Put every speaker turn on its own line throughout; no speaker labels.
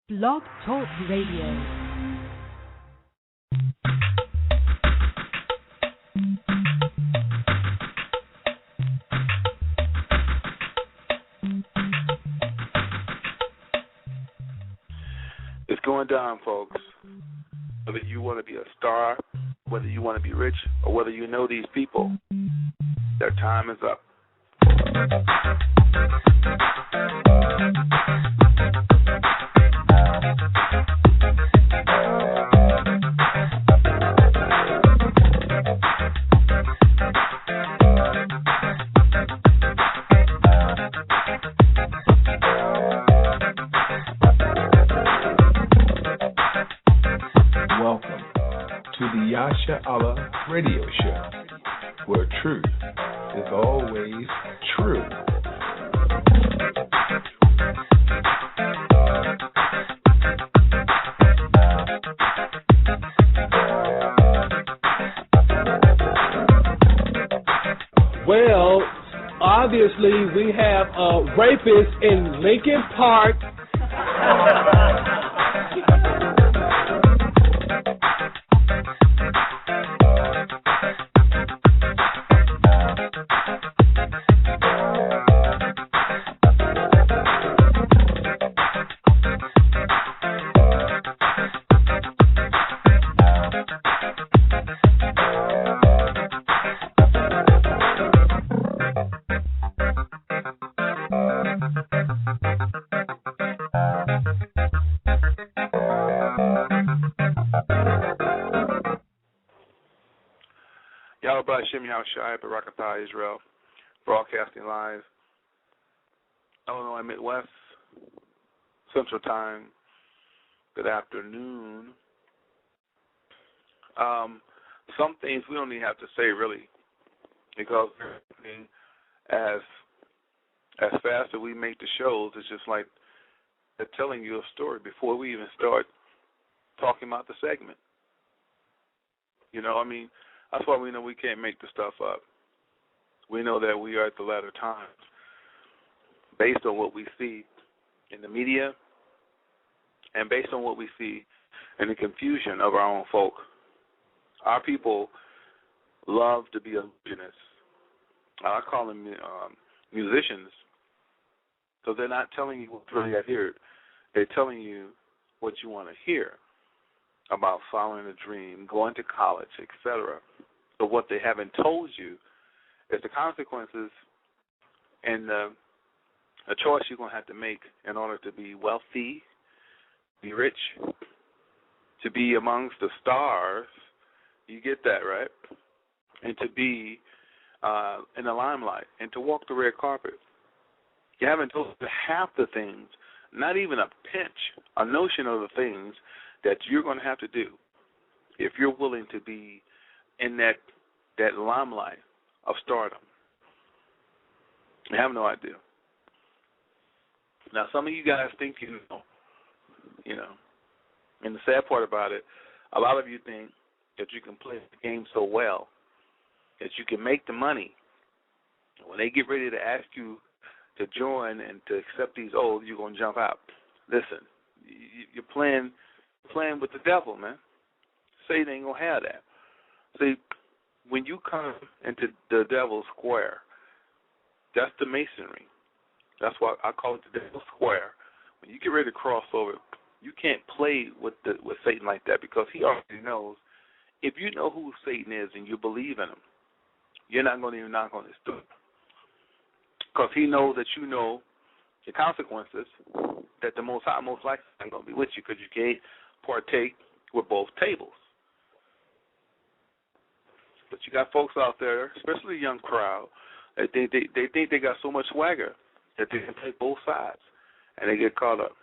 Blog Talk Radio.
It's going down, folks. Whether you want to be a star, whether you want to be rich, or whether you know these people, their time is up.
Welcome to the Yash Radio Show, where truth is always true.
Well, obviously we have a rapist in Lincoln Park.
Shai, Barakatah, Israel, broadcasting live, Illinois, Midwest, Central Time. Good afternoon. Some things we don't even have to say really, because as fast as we make the shows, it's just like they're telling you a story before we even start talking about the segment. You know, I mean, that's why we know we can't make the stuff up. We know that we are at the latter times based on what we see in the media and based on what we see in the confusion of our own folk. Our people love to be illusionists. I call them musicians, because they're not telling you what's really out here. They're telling you what you want to hear about following a dream, going to college, etc. So what they haven't told you is the consequences and the choice you're going to have to make in order to be wealthy, be rich, to be amongst the stars. You get that, right? And to be in the limelight and to walk the red carpet. You haven't told us half the things, not even a pinch, a notion of the things that you're going to have to do if you're willing to be in that limelight of stardom. You have no idea. Now, some of you guys think you know, and the sad part about it, a lot of you think that you can play the game so well that you can make the money. When they get ready to ask you to join and to accept these oaths, you're going to jump out. Listen, you're playing with the devil, man. Satan ain't going to have that. See, when you come into the devil's square, that's the masonry. That's why I call it the devil's square. When you get ready to cross over, you can't play with Satan like that, because he already knows. If you know who Satan is and you believe in him, you're not going to even knock on his door, because he knows that you know the consequences, that the Most High most likely ain't going to be with you, because you can't partake with both tables. But you got folks out there, especially a young crowd, that they think they got so much swagger that they can play both sides, and they get caught up.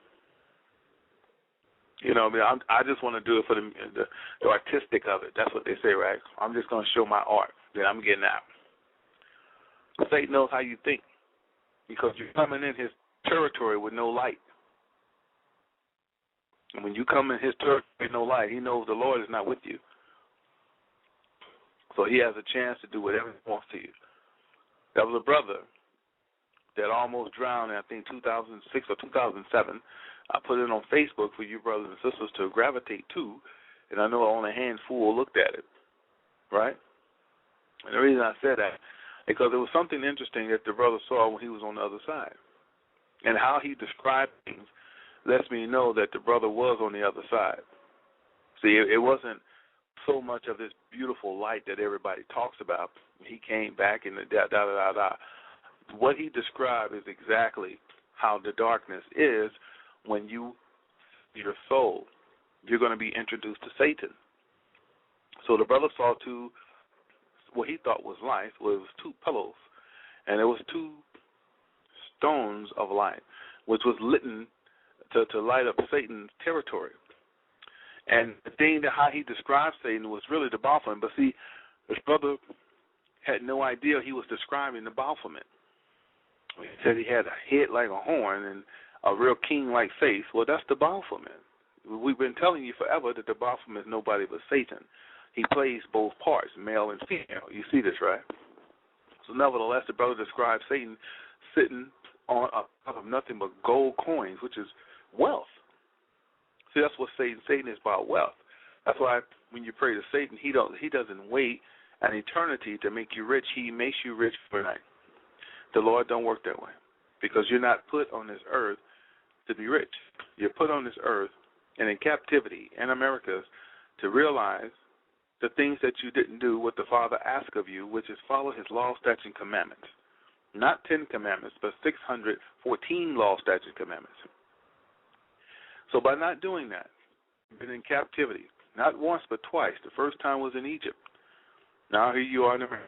You know, I mean, I just want to do it for the artistic of it. That's what they say, right? I'm just going to show my art. Then I'm getting out. Satan knows how you think, because you're coming in his territory with no light. And when you come in his territory with no light, he knows the Lord is not with you. So he has a chance to do whatever he wants to you. There was a brother that almost drowned in, I think, 2006 or 2007 I put it on Facebook for you brothers and sisters to gravitate to, and I know only a handful looked at it, right? And the reason I said that, because it was something interesting that the brother saw when he was on the other side. And how he described things lets me know that the brother was on the other side. See, it wasn't so much of this beautiful light that everybody talks about. He came back and da-da-da-da-da. What he described is exactly how the darkness is when your soul, you're going to be introduced to Satan. So the brother saw what he thought was light was two pillows, and it was two stones of light, which was lit to light up Satan's territory. And the thing that how he described Satan was really the Baphomet. But see, his brother had no idea he was describing the Baphomet. He said he had a head like a horn and a real king-like face. Well, that's the Baphomet. We've been telling you forever that the Baphomet is nobody but Satan. He plays both parts, male and female. You see this, right? So nevertheless, the brother described Satan sitting on top of nothing but gold coins, which is wealth. See, that's what Satan is about, wealth. That's why when you pray to Satan, he doesn't wait an eternity to make you rich. He makes you rich overnight. The Lord don't work that way, because you're not put on this earth to be rich. You're put on this earth and in captivity in America to realize the things that you didn't do, what the Father asked of you, which is follow his law, statutes, and commandments. Not 10 commandments, but 614 law, statutes, and commandments. So by not doing that, you've been in captivity, not once but twice. The first time was in Egypt. Now here you are in America,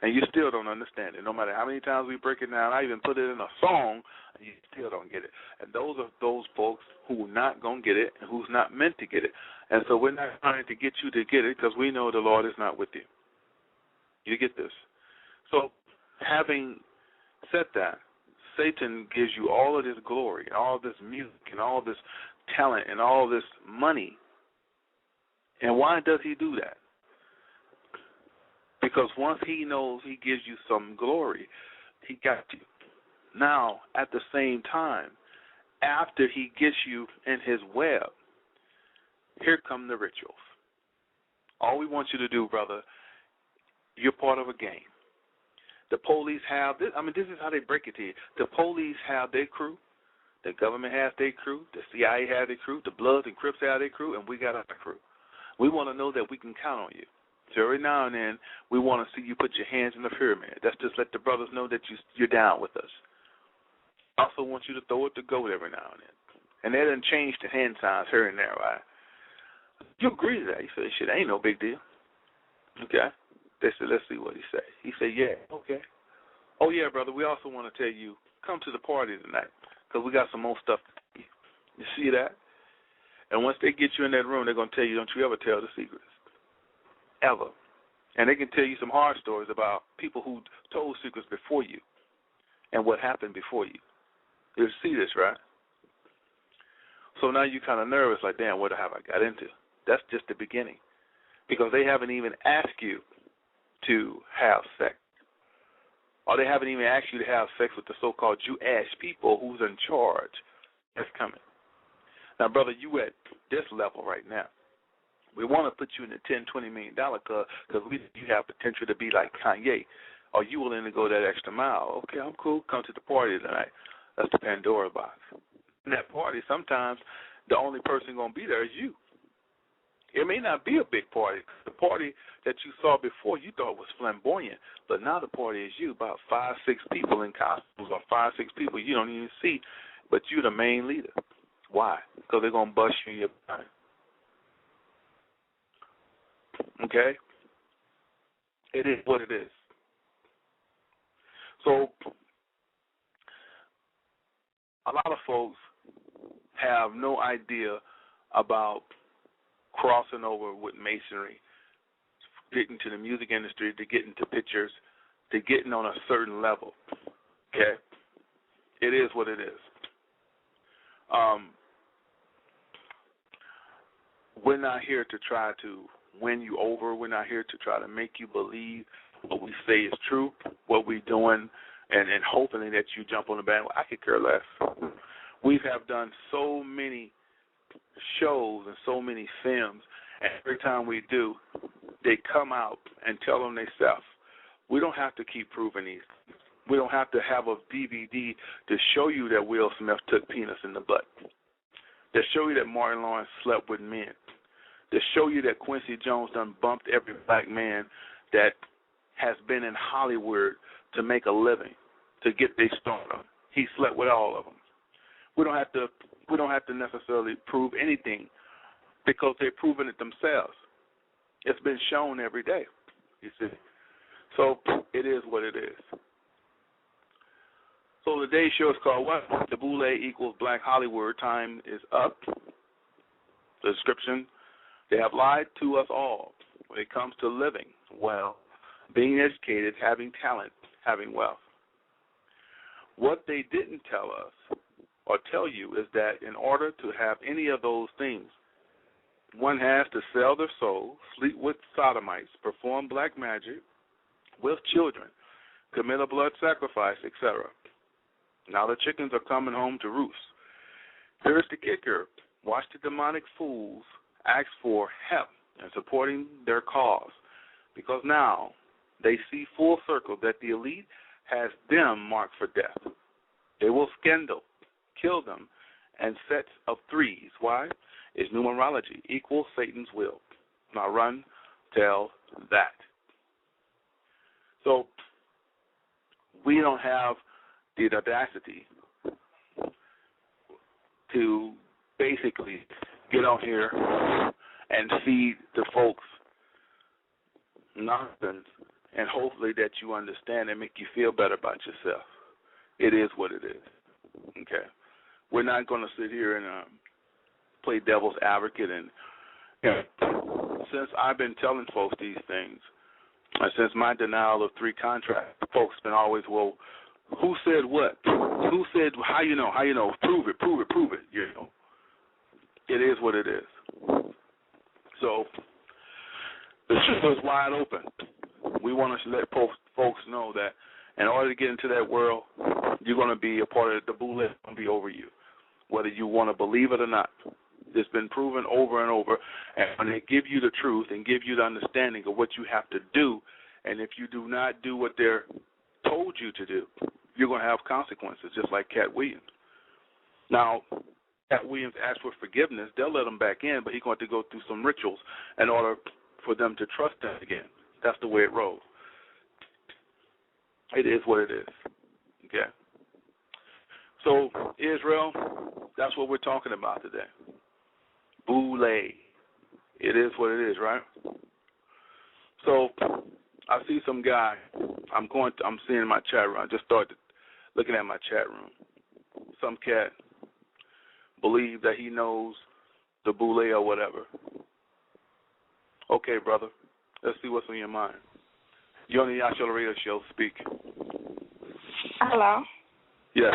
and you still don't understand it. No matter how many times we break it down, I even put it in a song, and you still don't get it. And those are those folks who are not going to get it and who's not meant to get it. And so we're not trying to get you to get it because we know the Lord is not with you. You get this? So having said that, Satan gives you all of this glory, all this music, and all this talent, and all this money. And why does he do that? Because once he knows he gives you some glory, he got you. Now, at the same time, after he gets you in his web, here come the rituals. All we want you to do, brother, you're part of a game. The police have this. I mean, this is how they break it to you. The police have their crew. The government has their crew. The CIA has their crew. The Bloods and Crips have their crew, and we got our crew. We want to know that we can count on you. So every now and then, we want to see you put your hands in the pyramid. That's just let the brothers know that you're down with us. I also want you to throw it to goat every now and then. And they done changed the hand signs here and there, right? You agree to that. He said, shit, ain't no big deal. Okay. They said, let's see what he say. He said, yeah, okay. Oh, yeah, brother, we also want to tell you, come to the party tonight because we got some more stuff to tell you. You see that? And once they get you in that room, they're going to tell you, don't you ever tell the secrets. Ever. And they can tell you some hard stories about people who told secrets before you and what happened before you. You see this, right? So now you're kind of nervous, like, damn, what have I got into? That's just the beginning. Because they haven't even asked you to have sex. Or they haven't even asked you to have sex with the so-called Jewish people who's in charge. That's coming. Now, brother, you at this level right now. We want to put you in the $10, $20 million club because you have potential to be like Kanye. Are you willing to go that extra mile? Okay, I'm cool. Come to the party tonight. That's the Pandora box. In that party, sometimes the only person going to be there is you. It may not be a big party. The party that you saw before you thought was flamboyant, but now the party is you, about 5, 6 people in costumes or 5, 6 people you don't even see, but you're the main leader. Why? Because they're going to bust you in your behind. Okay? It is what it is. So a lot of folks have no idea about crossing over with masonry, getting to the music industry, to get into pictures, to getting on a certain level. Okay? It is what it is. We're not here to try to win you over. We're not here to try to make you believe what we say is true, what we're doing, and hoping that you jump on the bandwagon. I could care less. We have done so many shows and so many films, and every time we do, they come out and tell them themselves. We don't have to keep proving these. We don't have to have a DVD to show you that Will Smith took penis in the butt, to show you that Martin Lawrence slept with men, to show you that Quincy Jones done bumped every black man that has been in Hollywood to make a living, to get their stardom. He slept with all of them. We don't have to necessarily prove anything because they've proven it themselves. It's been shown every day, you see. So it is what it is. So today's show is called what? The Boule equals Black Hollywood. Time is up. The description, they have lied to us all when it comes to living well, being educated, having talent, having wealth. What they didn't tell us or tell you is that in order to have any of those things, one has to sell their soul, sleep with sodomites, perform black magic with children, commit a blood sacrifice, etc. Now the chickens are coming home to roost. Here's the kicker. Watch the demonic fools ask for help in supporting their cause, because now they see full circle that the elite has them marked for death. They will scandal, kill them, and sets of threes. Why? It's numerology equals Satan's will. Now run, tell that. So we don't have the audacity to basically get on here and feed the folks nonsense and hopefully that you understand and make you feel better about yourself. It is what it is. Okay? We're not going to sit here and play devil's advocate. And since I've been telling folks these things, and since my denial of 3 contracts, folks been always, well, who said what? Who said, how you know? How you know? Prove it. You know, it is what it is. So the show is wide open. We want to let folks know that in order to get into that world, you're going to be a part of the Boule. It's going to be over you, whether you want to believe it or not. It's been proven over and over. And when they give you the truth and give you the understanding of what you have to do, and if you do not do what they're told you to do, you're going to have consequences, just like Cat Williams. Now, Cat Williams asked for forgiveness. They'll let him back in, but he's going to go through some rituals in order for them to trust him again. That's the way it rolls. It is what it is. Okay? So, Israel, that's what we're talking about today. Boule. It is what it is, right? So, I see some guy. I'm seeing my chat room. I just started looking at my chat room. Some cat believe that he knows the Boule or whatever. Okay, brother. Let's see what's on your mind. You're on the Yash Radio Show. Speak.
Hello.
Yes.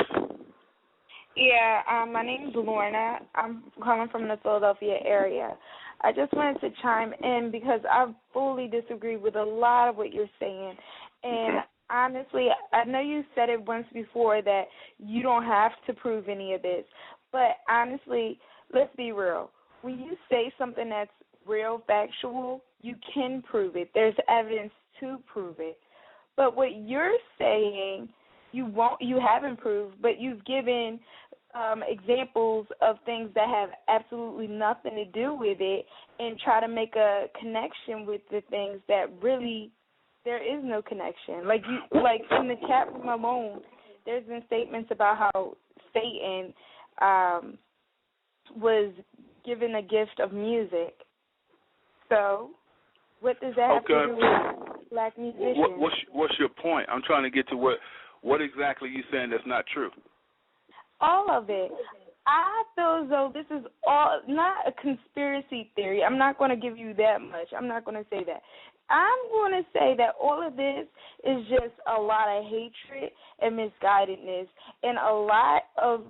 Yeah, my name is Lorna. I'm calling from the Philadelphia area. I just wanted to chime in because I fully disagree with a lot of what you're saying. And honestly, I know you said it once before that you don't have to prove any of this. But honestly, let's be real. When you say something that's real, factual, you can prove it. There's evidence to prove it. But what you're saying, you haven't proved, but you've given examples of things that have absolutely nothing to do with it and try to make a connection with the things that really there is no connection. Like in the chat room alone, there's been statements about how Satan was given a gift of music. So what does that have to do with black musicians?
What's your point? I'm trying to get to what exactly you saying that's not true.
All of it. I feel as though this is all not a conspiracy theory. I'm not going to give you that much. I'm not going to say that. I'm going to say that all of this is just a lot of hatred and misguidedness, and a lot of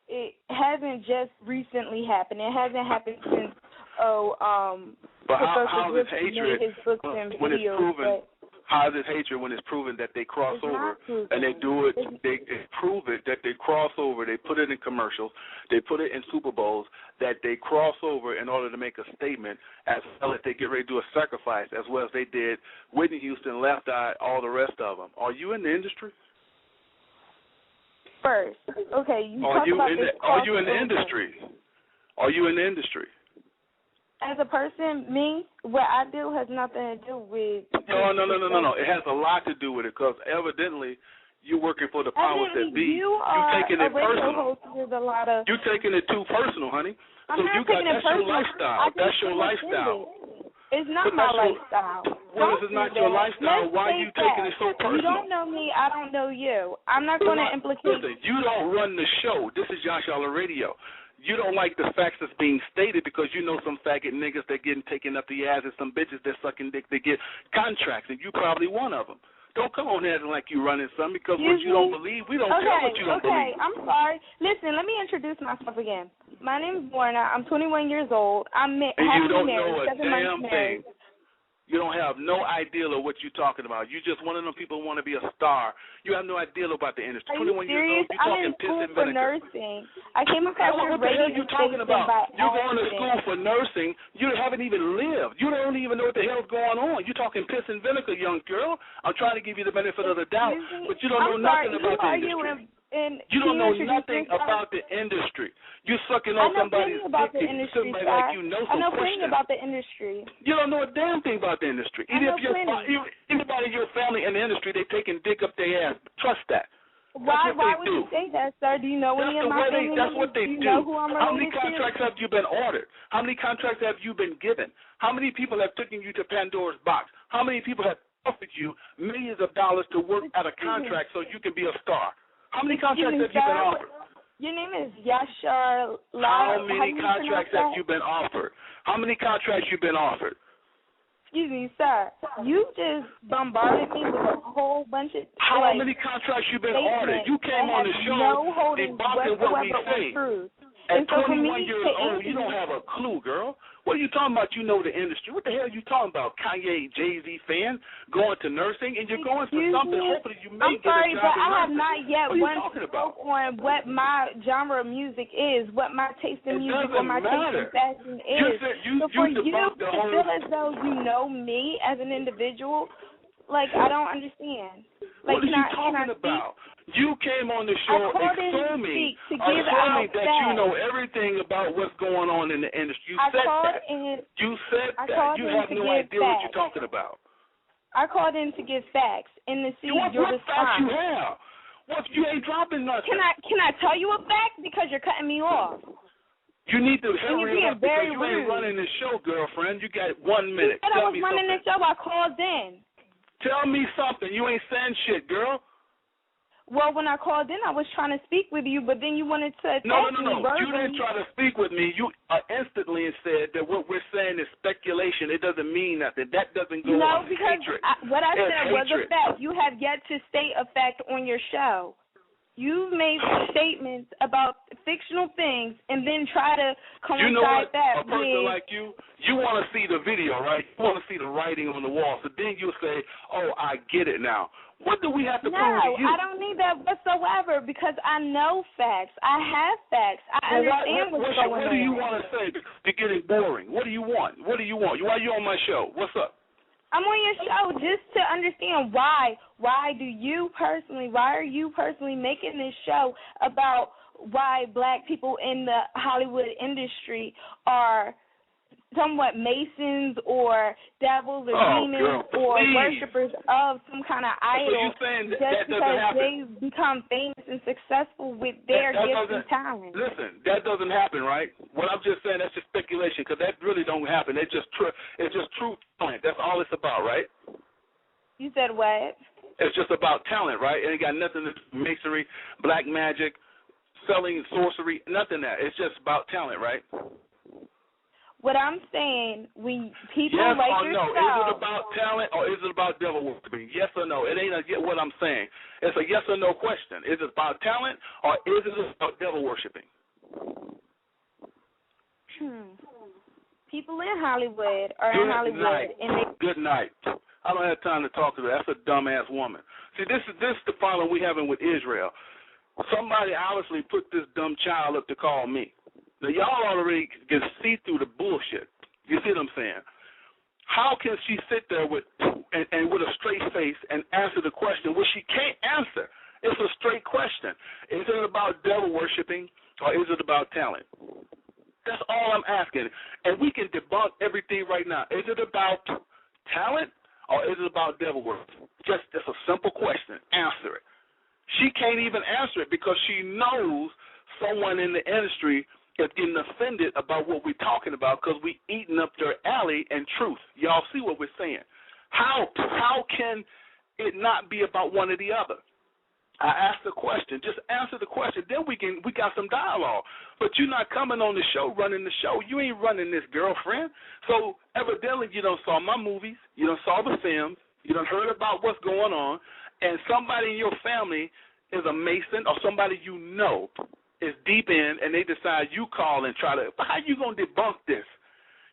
it hasn't just recently happened. It hasn't happened since
but how is hatred
his books and
when
videos,
it's proven? How is it hatred when it's proven that they cross over and they do it? They prove it that they cross over. They put it in commercials. They put it in Super Bowls that they cross over in order to make a statement, as well as they get ready to do a sacrifice, as well as they did Whitney Houston, Left Eye, all the rest of them. Are you in the industry?
First, okay.
Are you in the industry? Are you in the industry?
As a person, me, what I do has nothing to do with.
No. It has a lot to do with it, because evidently you're working for the powers that be.
You taking it personal.
You're taking it too personal, honey.
I'm not taking it personal.
Your lifestyle. That's your lifestyle.
It's not my lifestyle.
Well, this is not your lifestyle. Why are you taking it so personal?
You don't know me. I don't know you. I'm not going to implicate.
Listen, you don't run the show. This is Yash Radio. You don't like the facts that's being stated because you know some faggot niggas that getting taken up the ass and some bitches that sucking dick that get contracts, and you probably one of them. Don't come on here like you running something, because what you don't believe, we don't care what you don't believe.
Okay, I'm sorry. Listen, let me introduce myself again. My name is Lorna. I'm 21 years old. I'm
and you don't
married,
know a
7 months
damn
married.
thing. You don't have no idea of what you're talking about. You're just one of them people who want to be a star. You have no idea about the industry.
Are you
21
serious?
years old, you're talking piss and vinegar.
I'm in school for nursing. I came across your radio.
What the hell are you talking about? You're going to school for nursing. You haven't even lived. You don't even know what the hell's going on. You're talking piss and vinegar, young girl. I'm trying to give you the benefit of the doubt, but you don't know nothing about the industry. You don't know nothing about the industry. You're sucking on somebody's dick to somebody like you know some
I know
questions.
plenty about the industry.
You don't know a damn thing about the industry. Even if anybody in your family in the industry, they taking dick up their ass. Trust that.
Why would you say that, sir? Do you know any of my family?
That's what they do. How many contracts have you been ordered? How many contracts have you been given? How many people have taken you to Pandora's box? How many people have offered you millions of dollars to work out a contract so you can be a star? How many contracts have you been offered?
Your name is Yash. How
many contracts have you been offered? How many contracts you been offered?
Excuse me, sir. You just bombarded me with a whole bunch of
How many contracts you been ordered? You came on the show debunking what we say. At 21 years old, you don't have a clue, girl. What are you talking about? You know the industry. What the hell are you talking about? Kanye, Jay-Z fan going to nursing, and you're going for something. Hopefully you may get a job.
I'm sorry, but I have not yet
once
spoke on what my genre of music is, what my taste in music, what my taste in fashion is. So for you to feel as though you know me as an individual, like, I don't understand. Like,
what are you talking about? You came on the show assuming that you know everything about what's going on in the industry. You said that. You have no idea what you're talking about.
I called in to give facts and to see your response. What facts you have? What, you ain't dropping nothing. Can I tell you a fact? Because you're cutting me off.
You need to hurry up because you ain't running the show, girlfriend. You got 1 minute.
You said I was running the show. I called in.
Tell me something. You ain't saying shit, girl.
Well, when I called in, I was trying to speak with you, but then you wanted to attack me.
No. You didn't try to speak with me. You instantly said that what we're saying is speculation. It doesn't mean nothing. That doesn't go on hatred.
What I said was a fact. You have yet to state a fact on your show. You made statements about fictional things and then try to coincide that with...
A person like you want to see the video, right? You want to see the writing on the wall. So then you say, oh, I get it now. What do we have to prove to you?
No, I don't need that whatsoever because I know facts. I have facts. I understand what's going on.
What do you want to say? You're getting boring. What do you want? Why are you on my show? What's up?
I'm on your show just to understand why. Why are you personally making this show about why black people in the Hollywood industry are somewhat masons or devils or demons or worshippers of some kind of idol just because they've become famous and successful with their gifts and talents?
Listen, that doesn't happen, right? What I'm just saying, that's just speculation because that really don't happen. It's just true talent. That's all it's about, right?
You said what?
It's just about talent, right? It ain't got nothing to do with masonry, black magic, selling sorcery, nothing that. It's just about talent, right?
What I'm saying, when people
yes
like
or
yourself...
no? Is it about talent or is it about devil worshiping? Yes or no? It ain't what I'm saying. It's a yes or no question. Is it about talent or is it about devil worshiping?
People in Hollywood are in Hollywood.
Good night.
I don't have time to talk to her. That's a dumbass woman. See, this is the problem we having with Israel. Somebody obviously put this dumb child up to call me. Now, y'all already can see through the bullshit. You see what I'm saying? How can she sit there with a straight face and answer the question which she can't answer? It's a straight question. Is it about devil worshiping or is it about talent? That's all I'm asking. And we can debunk everything right now. Is it about talent or is it about devil worship? Just a simple question. Answer it. She can't even answer it because she knows someone in the industry is getting offended about what we're talking about because we eating up their alley and truth. Y'all see what we're saying. How can it not be about one or the other? I asked the question. Just answer the question. Then we got some dialogue. But you're not coming on the show, running the show. You ain't running this, girlfriend. So evidently you done saw my movies. You done saw the films. You done heard about what's going on. And somebody in your family is a Mason or somebody you know is deep in, and they decide you call and try to, how you going to debunk this?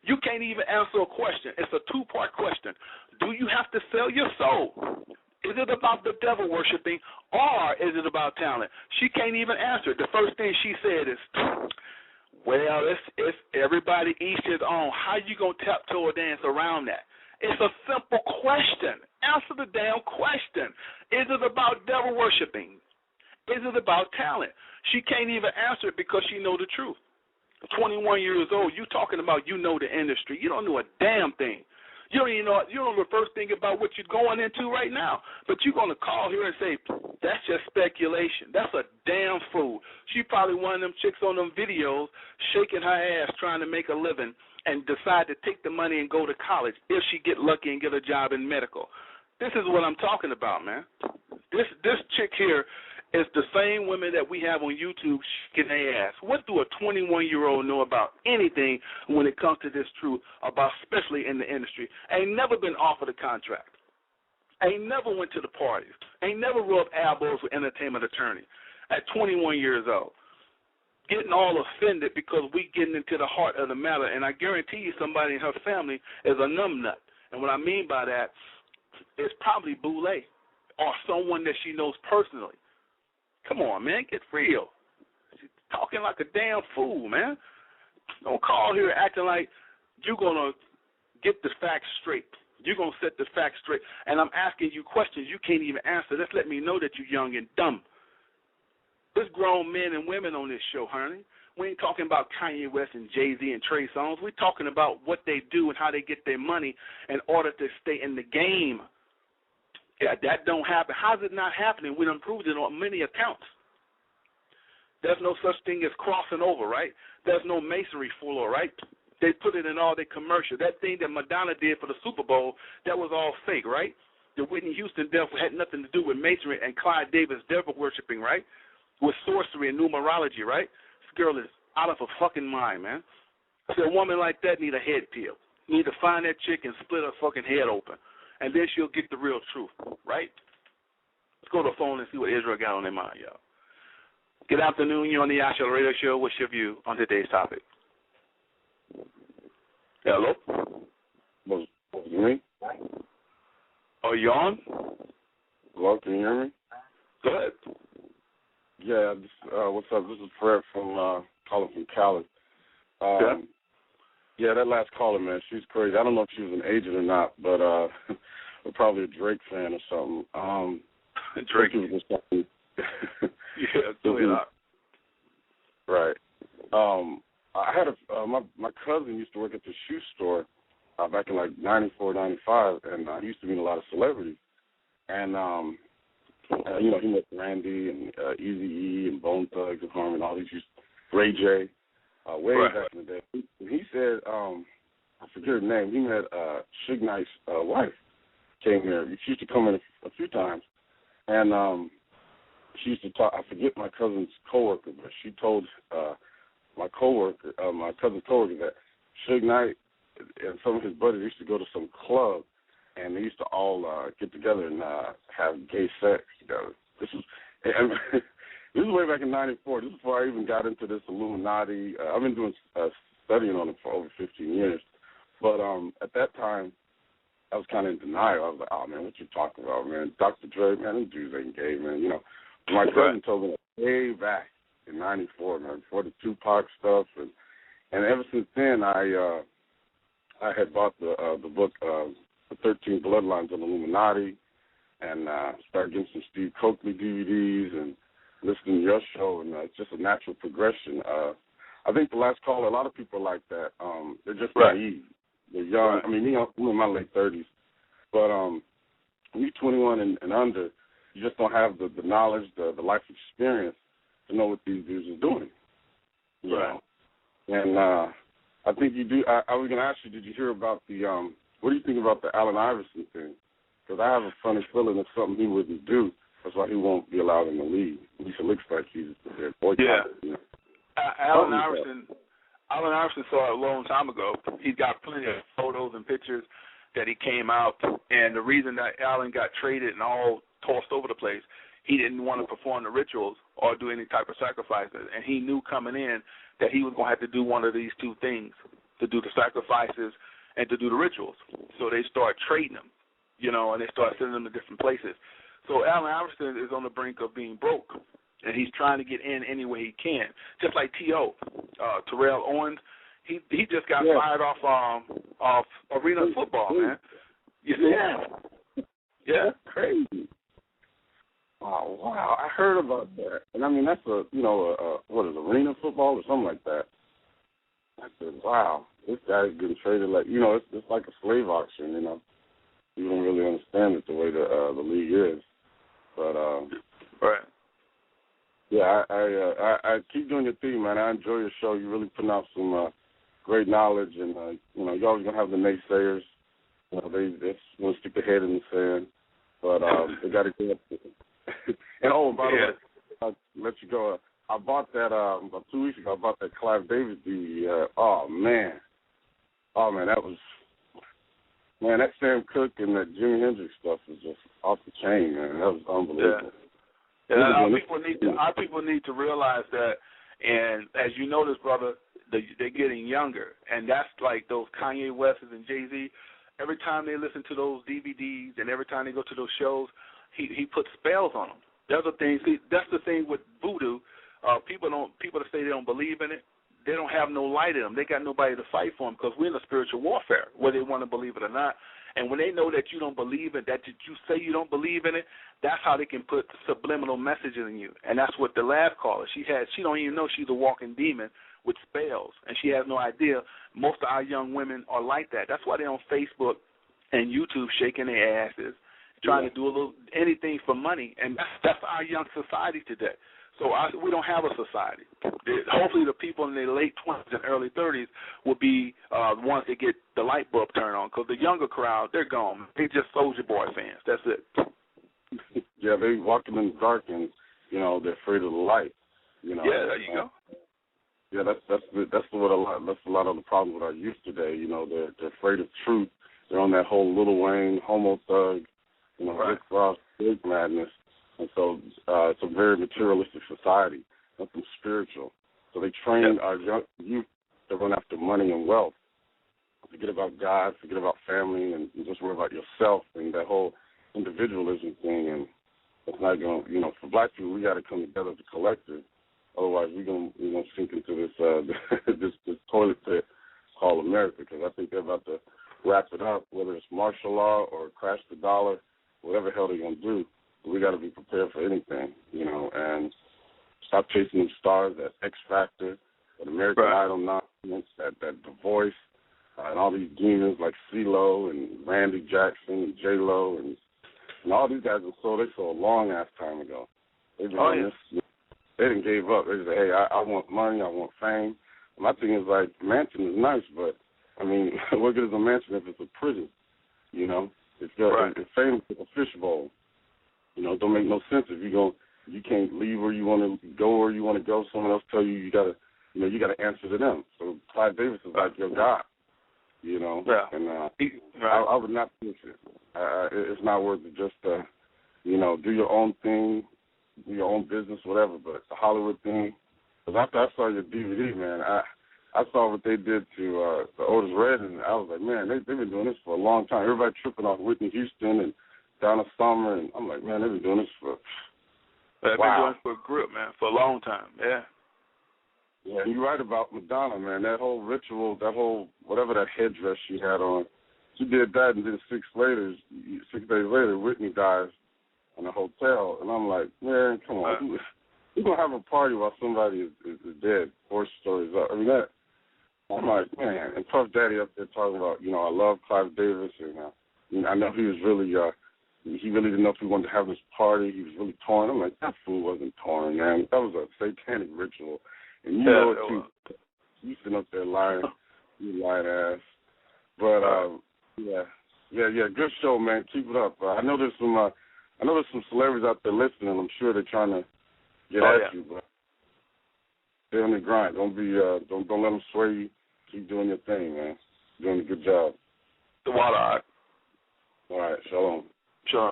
You can't even answer a question. It's a two-part question. Do you have to sell your soul? Is it about the devil worshiping or is it about talent? She can't even answer it. The first thing she said is, well, it's everybody each his own. How you going to tiptoe or dance around that? It's a simple question. Answer the damn question. Is it about devil worshiping? Is it about talent? She can't even answer it because she know the truth. 21 years old, you talking about you know the industry. You don't know a damn thing. You don't even know the first thing about what you're going into right now. But you're going to call here and say, that's just speculation. That's a damn fool. She probably one of them chicks on them videos shaking her ass trying to make a living and decide to take the money and go to college if she get lucky and get a job in medical. This is what I'm talking about, man. This chick here is the same women that we have on YouTube shaking their ass. What do a 21-year-old know about anything when it comes to this truth, about especially in the industry? Ain't never been offered a contract. Ain't never went to the parties. Ain't never rubbed elbows with entertainment attorney at 21 years old. Getting all offended because we getting into the heart of the matter, and I guarantee you somebody in her family is a numbnut. And what I mean by that is probably Boule or someone that she knows personally. Come on, man, get real. She's talking like a damn fool, man. Don't call here acting like you're going to get the facts straight. You're going to set the facts straight. And I'm asking you questions you can't even answer. Just let me know that you're young and dumb. There's grown men and women on this show, honey. We ain't talking about Kanye West and Jay-Z and Trey Songz. We're talking about what they do and how they get their money in order to stay in the game. Yeah, that don't happen. How's it not happening? We done proved it on many accounts. There's no such thing as crossing over, right? There's no masonry floor, right? They put it in all their commercial. That thing that Madonna did for the Super Bowl, that was all fake, right? The Whitney Houston death had nothing to do with masonry and Clyde Davis devil worshiping, right? With sorcery and numerology, right? This girl is out of her fucking mind, man. So a woman like that need a head peel. You need to find that chick and split her fucking head open. And then she'll get the real truth, right? Let's go to the phone and see what Israel got on their mind, y'all. Good afternoon. You're on the Yash Radio Show. What's your view on today's topic? Hello?
Was it me?
Are you on?
Hello, can you hear me?
Go ahead.
Yeah, what's up? This is Fred from calling from Cali. Yeah, that last caller, man, she's crazy. I don't know if she was an agent or not, but probably a Drake fan or something.
Drake.
Yeah,
do it up.
Right. I had my cousin used to work at the shoe store back in like 94, 95, and he used to meet a lot of celebrities. And, you know, he met Randy and Eazy-E and Bone Thugs and Harmon, all these, Ray J, way back in the day. He said, I forget her name, he met Suge Knight's wife, came here. She used to come in a few times. And she used to talk, I forget my cousin's coworker, but she told my cousin's coworker that Suge Knight and some of his buddies used to go to some club, and they used to all get together and have gay sex together. This is way back in '94. This is before I even got into this Illuminati. I've been doing studying on it for over 15 years. But at that time, I was kind of in denial. I was like, oh, man, what you talking about, man? Dr. Dre, man, them dudes ain't gay, man. You know, my cousin told me that way back in '94, man, before the Tupac stuff, and ever since then, I had bought the book, The 13 Bloodlines of the Illuminati, and started getting some Steve Coakley DVDs and listening to your show, and it's just a natural progression. I think the last caller, a lot of people are like that. They're just naive. They're young. I mean, I'm in my late 30s. But when you're 21 and under, you just don't have the knowledge, the life experience to know what these dudes are doing. You know? And I think you do. I was going to ask you, did you hear about the, what do you think about the Allen Iverson thing? Because I have a funny feeling it's something he wouldn't do. That's why he won't be allowed in the league. At least it looks like he's boycotted.
Yeah.
You know?
Allen Iverson saw it a long time ago. He's got plenty of photos and pictures that he came out, and the reason that Allen got traded and all tossed over the place, he didn't want to perform the rituals or do any type of sacrifices, and he knew coming in that he was going to have to do one of these two things, to do the sacrifices and to do the rituals. So they start trading him, you know, and they start sending him to different places. So Allen Iverson is on the brink of being broke, and he's trying to get in any way he can. Just like T.O., Terrell Owens, he just got fired off arena football, man. You see? Yeah.
Crazy. Oh, wow. I heard about that. And, I mean, that's what is arena football or something like that. I said, wow, this guy's getting traded like, you know, it's like a slave auction, you know. You don't really understand it the way the league is. But, yeah, I keep doing your thing, man. I enjoy your show. You're really putting out some great knowledge, and, you know, you're always going to have the naysayers. You know, they want to stick their head in the sand, but they got to get up there. And, by the way, I'll let you go. I bought that about 2 weeks ago. I bought that Clive Davis DVD. Oh, man, that Sam Cooke and that Jimi Hendrix stuff was just off the chain, man. That was unbelievable.
Yeah, our people need to realize that, and as you notice, brother, they're getting younger, and that's like those Kanye Wests and Jay-Z. Every time they listen to those DVDs and every time they go to those shows, he puts spells on them. That's the thing. See, that's the thing with voodoo. People that say they don't believe in it, they don't have no light in them. They got nobody to fight for them because we're in a spiritual warfare, whether they want to believe it or not. And when they know that you don't believe it, that you say you don't believe in it, that's how they can put subliminal messages in you. And that's what the last caller, she don't even know she's a walking demon with spells, and she has no idea. Most of our young women are like that. That's why they're on Facebook and YouTube shaking their asses, trying to do anything for money. And that's our young society today. So we don't have a society. Hopefully the people in their late 20s and early 30s will be the ones that get the light bulb turned on, because the younger crowd, they're gone. They're just Soulja Boy fans. That's it.
Yeah, they walking in the dark and, you know, they're afraid of the light. You know.
Yeah, there you go.
Yeah, that's a lot of the problems with our youth today. You know, they're afraid of truth. They're on that whole Lil Wayne, Homo Thug, you know, Rick Ross, big madness. And so it's a very materialistic society, nothing spiritual. So they train our young youth to run after money and wealth, forget about God, forget about family, and just worry about yourself and that whole individualism thing. And it's not going to, you know, for black people, we got to come together as a collective. Otherwise, we're going to sink into this this toilet pit called America, because I think they're about to wrap it up, whether it's martial law or crash the dollar, whatever the hell they're going to do. We got to be prepared for anything, you know, and stop chasing them stars, that X Factor, that American Idol nonsense, that The Voice, and all these demons like CeeLo and Randy Jackson and J-Lo and all these guys they sold a long ass time ago. They've been on this. They didn't give up. They just say, hey, I want money, I want fame. My thing is like, mansion is nice, but I mean, what good is a mansion if it's a prison? You know, if fame is a fishbowl. You know, it don't make no sense if you can't leave where you want to go, where you want to go. Someone else tell you gotta answer to them. So Clive Davis is like your God, you know. Yeah. And I would not push it. It's not worth it. Just you know, do your own thing, do your own business, whatever. But the Hollywood thing, because after I saw your DVD, man, I saw what they did to Otis Redding, and I was like, man, they've been doing this for a long time. Everybody tripping off Whitney Houston and Donna Summer, and I'm like, man, they've been doing this for
They've been doing it for a grip, man, for a long time. Yeah.
Yeah, and you're right about Madonna, man. That whole ritual, that whole whatever that headdress she had on, she did that, and then 6 days later, Whitney dies in a hotel, and I'm like, man, come on, you're gonna have a party while somebody is dead, 4 stories up. I mean that. I'm like, man, and Puff Daddy up there talking about, I love Clive Davis, and I know he was really, he really didn't know if he wanted to have this party. He was really torn. I'm like, that fool wasn't torn, man. That was a satanic ritual, and you know it too. You sitting up there lying, you lying ass. But yeah, good show, man. Keep it up. I know there's some celebrities out there listening. I'm sure they're trying to get at you, but stay on the grind. Don't let them sway you. Keep doing your thing, man. You're doing a good job.
The water.
All right, shalom.
Sure.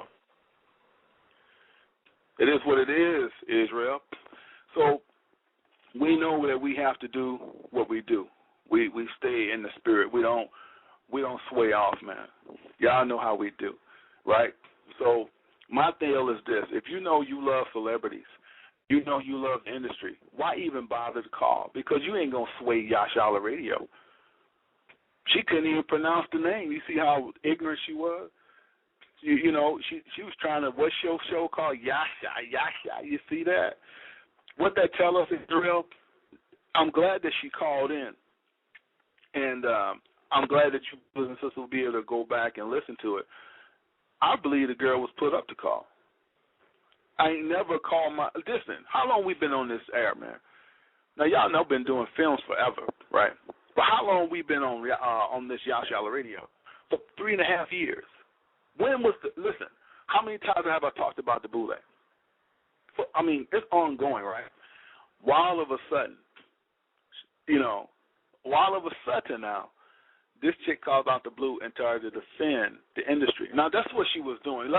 It is what it is, Israel. So we know that we have to do what we do. We stay in the spirit. We don't sway off, man. Y'all know how we do, right? So my deal is this: if you know you love celebrities, you know you love the industry, why even bother to call? Because you ain't going to sway Yash Radio. She couldn't even pronounce the name. You see how ignorant she was? You know, she was trying to, what's your show called? Yasha. You see that? What that tell us, Israel, I'm glad that she called in. And I'm glad that you brothers and sisters will be able to go back and listen to it. I believe the girl was put up to call. I ain't never called listen, how long we been on this air, man? Now, y'all know been doing films forever, right? But how long we been on this Yash Radio? For 3.5 years. When was listen, how many times have I talked about the Boule? I mean, it's ongoing, right? While of a sudden now, this chick called out the blue and tried to defend the industry. Now, that's what she was doing.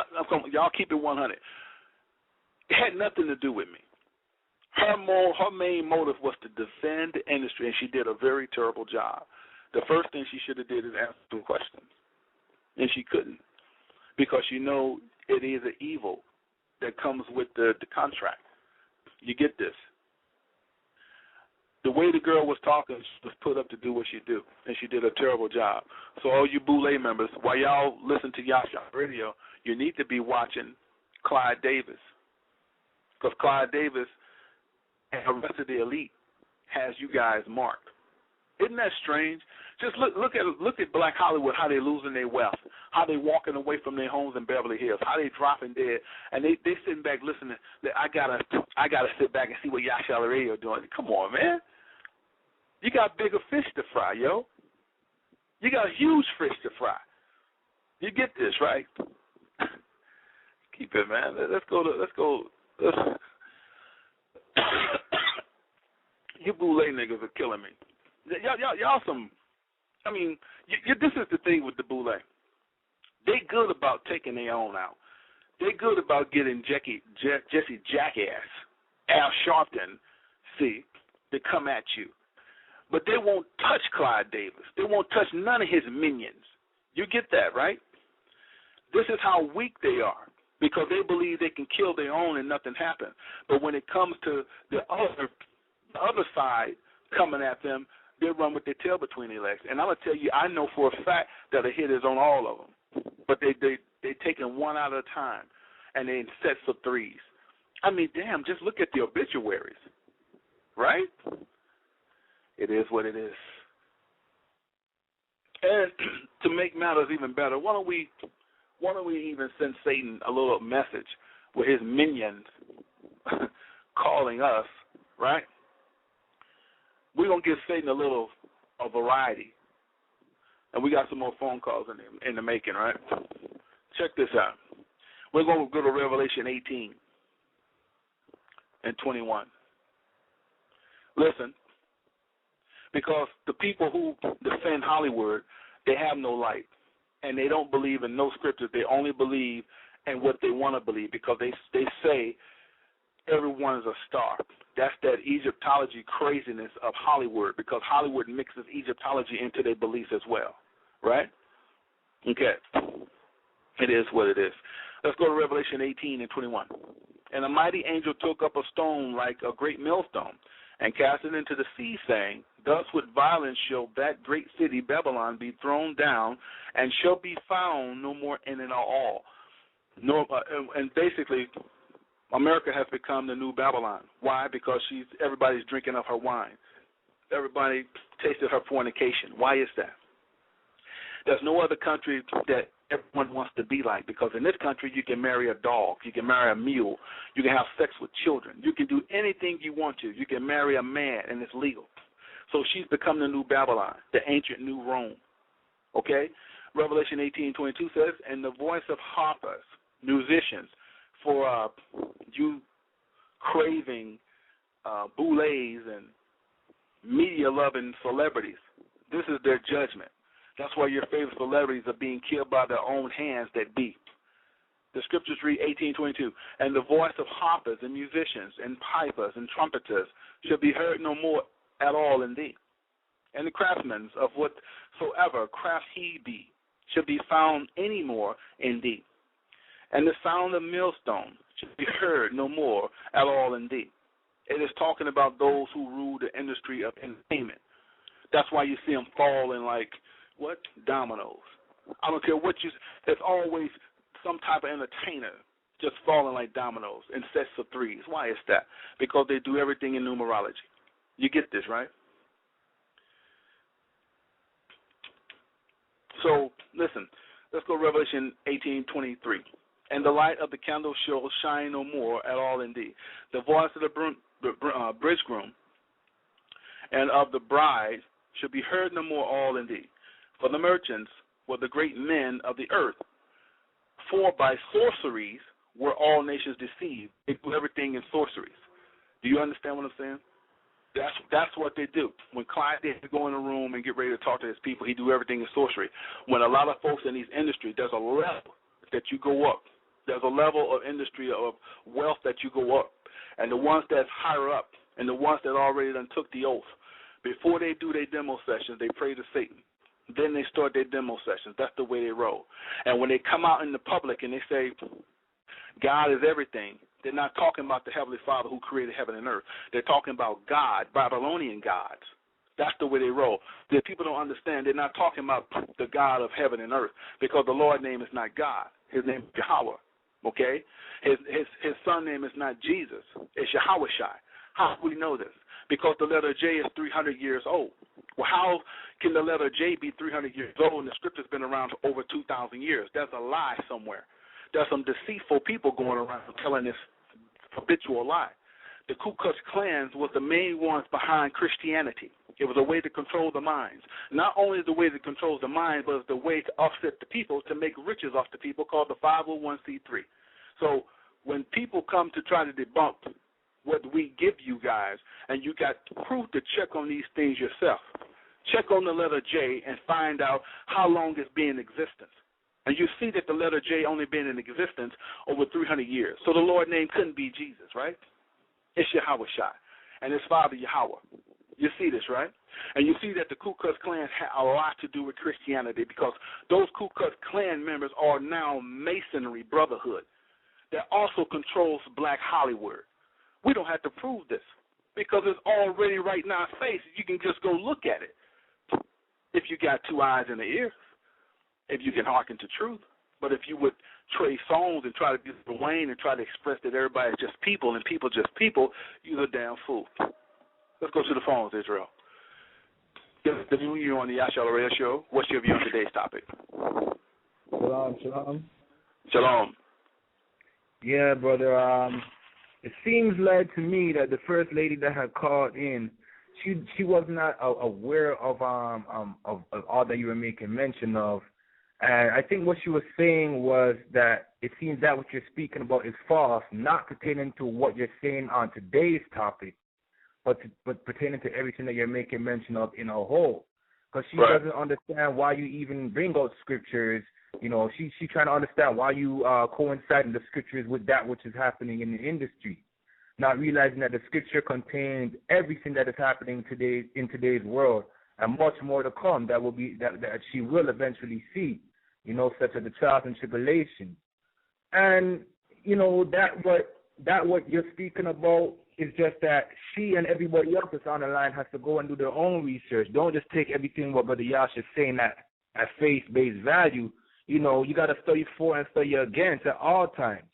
Y'all keep it 100. It had nothing to do with me. Her main motive was to defend the industry, and she did a very terrible job. The first thing she should have did is ask some questions, and she couldn't, because it is an evil that comes with the contract. You get this. The way the girl was talking, she was put up to do what she do, and she did a terrible job. So all you Boule members, while y'all listen to Yash Radio, you need to be watching Clyde Davis, because Clyde Davis and the rest of the elite has you guys marked. Isn't that strange? Just look at Black Hollywood, how they losing their wealth, how they walking away from their homes in Beverly Hills, how they dropping dead, and they sitting back listening. I gotta sit back and see what Yash Radio doing. Come on, man. You got bigger fish to fry, yo. You got huge fish to fry. You get this, right? Keep it, man. Let's go. You Boule niggas are killing me. Y'all some. I mean, this is the thing with the Boule. They good about taking their own out. They good about getting Jesse Jackass, Al Sharpton, to come at you. But they won't touch Clyde Davis. They won't touch none of his minions. You get that, right? This is how weak they are, because they believe they can kill their own and nothing happens. But when it comes to the other side coming at them, they run with their tail between their legs. And I'm going to tell you, I know for a fact that a hit is on all of them. But they taking one out at a time, and they in sets of threes. I mean, damn, just look at the obituaries, right? It is what it is. And to make matters even better, why don't we even send Satan a little message with his minions calling us, right? We're going to give Satan a variety. And we got some more phone calls in the making, right? Check this out. We're going to go to Revelation 18 and 21. Listen, because the people who defend Hollywood, they have no light, and they don't believe in no scriptures. They only believe in what they want to believe, because they say
everyone is a star. That's that Egyptology craziness of Hollywood, because Hollywood mixes Egyptology into their beliefs as well, right? Okay. It is what it is. Let's go to Revelation 18:21. And a mighty angel took up a stone like a great millstone and cast it into the sea, saying, Thus with violence shall that great city Babylon be thrown down, and shall be found no more in it all. And basically, America has become the new Babylon. Why? Because everybody's drinking of her wine. Everybody tasted her fornication. Why is that? There's no other country that everyone wants to be like, because in this country you can marry a dog, you can marry a mule, you can have sex with children, you can do anything you want to. You can marry a man, and it's legal. So she's become the new Babylon, the ancient new Rome. Okay? Revelation 18:22 says, And the voice of harpers, musicians, for you craving Boules and media-loving celebrities, this is their judgment. That's why your favorite celebrities are being killed by their own hands that be. The scriptures read 18:22, And the voice of harpers and musicians and pipers and trumpeters shall be heard no more at all in thee. And the craftsmen of whatsoever craft he be shall be found any more in thee. And the sound of millstone shall be heard no more at all in thee. It is talking about those who rule the industry of entertainment. That's why you see them falling like, what? Dominoes. I don't care what there's always some type of entertainer just falling like dominoes in sets of threes. Why is that? Because they do everything in numerology. You get this, right? So, listen, let's go to Revelation 18:23. And the light of the candle shall shine no more at all in thee. The voice of the bridegroom and of the bride shall be heard no more all in thee. For the merchants were the great men of the earth. For by sorceries were all nations deceived. They do everything in sorceries. Do you understand what I'm saying? That's what they do. When Clyde did go in a room and get ready to talk to his people, he do everything in sorcery. When a lot of folks in these industries, there's a level that you go up. There's a level of industry of wealth that you go up. And the ones that's higher up and the ones that already done took the oath, before they do their demo sessions, they pray to Satan. Then they start their demo sessions. That's the way they roll. And when they come out in the public and they say, God is everything, they're not talking about the Heavenly Father who created heaven and earth. They're talking about God, Babylonian gods. That's the way they roll. The people don't understand. They're not talking about the God of heaven and earth, because the Lord's name is not God. His name is Yahweh. Okay? His son name is not Jesus. It's Yahweh Shai. How do we know this? Because the letter J is 300 years old. Well, how can the letter J be 300 years old and the scripture's been around for over 2,000 years? There's a lie somewhere. There's some deceitful people going around telling this habitual lie. The Ku Klux Klan was the main ones behind Christianity. It was a way to control the minds. Not only is the way to control the mind, but it's the way to offset the people, to make riches off the people, called the 501c3. So when people come to try to debunk what we give you guys, and you got proof to check on these things yourself, check on the letter J and find out how long it's been in existence. And you see that the letter J only been in existence over 300 years. So the Lord's name couldn't be Jesus, right? It's Yahweh Shai, and his father Yahweh. You see this, right? And you see that the Ku Klux Klan had a lot to do with Christianity, because those Ku Klux Klan members are now Masonry Brotherhood that also controls Black Hollywood. We don't have to prove this, because it's already right in our face. You can just go look at it. If you got two eyes and an ear, if you can hearken to truth. But if you would trade songs and try to be the Wayne and try to express that everybody's just people and people just people, you're a damn fool. Let's go to the phones, Israel. Good afternoon. You're on the Yash Radio Show. What's your view on today's topic?
Shalom, shalom.
Shalom.
Yeah, brother. It seems led to me that the first lady that had called in, she was not aware of all that you were making mention of. And I think what she was saying was that it seems that what you're speaking about is false, not pertaining to what you're saying on today's topic, but pertaining to everything that you're making mention of in a whole. Because she doesn't understand why you even bring out scriptures. You know, she's trying to understand why you coincide in the scriptures with that which is happening in the industry. not realizing that the scripture contains everything that is happening today in today's world, and much more to come that she will eventually see, such as the trials and tribulations. And that what you're speaking about is just that she and everybody else that's on the line has to go and do their own research. Don't just take everything what Brother Yash is saying at face-based value. You got to study for and study against at all times.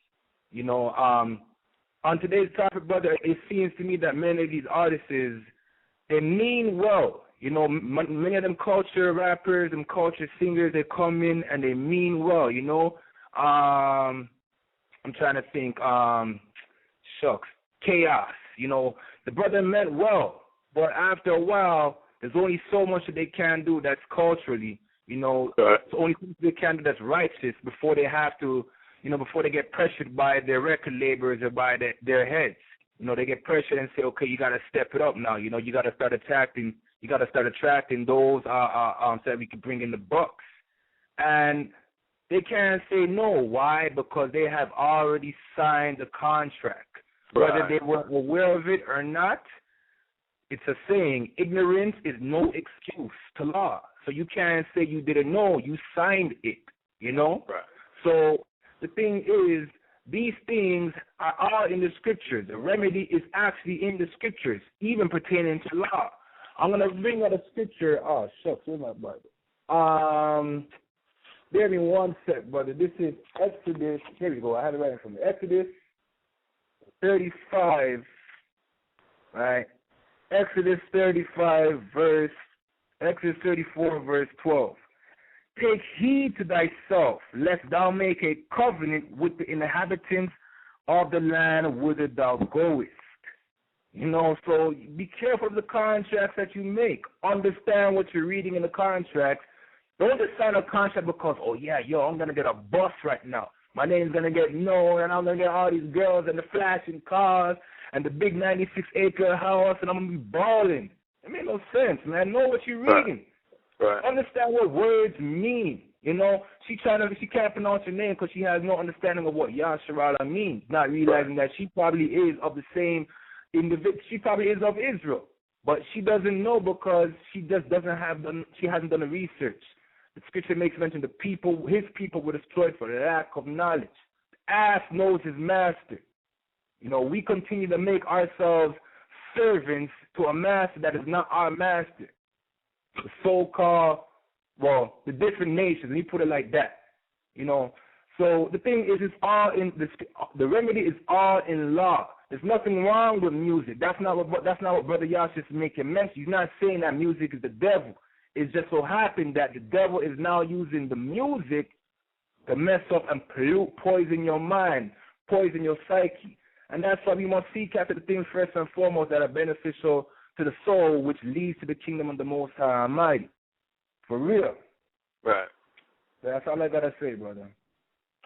On today's topic, brother, it seems to me that many of these artists, they mean well. Many of them culture rappers and culture singers, they come in and they mean well, I'm trying to think, Chaos, the brother meant well, but after a while, there's only so much that they can do that's culturally, it's only things they can do that's righteous before they have to, before they get pressured by their record labels or by their heads. They get pressured and say, okay, you got to step it up now. You got to start attracting those so that we can bring in the bucks. And they can't say no. Why? Because they have already signed the contract. Right. Whether they were aware of it or not, it's a saying, ignorance is no excuse to law. So you can't say you didn't know. You signed it, Right. So the thing is, these things are all in the scriptures. The remedy is actually in the scriptures, even pertaining to law. I'm going to bring out a scripture. Oh, shucks, where's my Bible? Bear me one sec, brother. This is Exodus. Here we go. I had it right from me. Exodus 35, right? Exodus 34, verse 12. Take heed to thyself, lest thou make a covenant with the inhabitants of the land whither thou goest. So be careful of the contracts that you make. Understand what you're reading in the contract. Don't just sign a contract because, I'm going to get a bus right now. My name's going to get known, and I'm going to get all these girls and the flashing cars and the big 96-acre house, and I'm going to be balling. It makes no sense, man. Know what you're reading. Right. Understand what words mean. She can't pronounce her name because she has no understanding of what Yasharala means, not realizing that she probably is of the same individual. She probably is of Israel, but she doesn't know because she just she hasn't done the research. The scripture makes mention his people were destroyed for lack of knowledge. The ass knows his master. We continue to make ourselves servants to a master that is not our master. The so-called, the different nations, let me put it like that. So the thing is, it's all in the remedy is all in law. There's nothing wrong with music. That's not what Brother Yash is making mention. He's not saying that music is the devil. It just so happened that the devil is now using the music to mess up and poison your mind, poison your psyche. And that's why we must seek after the things first and foremost that are beneficial to the soul, which leads to the kingdom of the Most High Almighty. For real.
Right.
That's all I got to say, brother.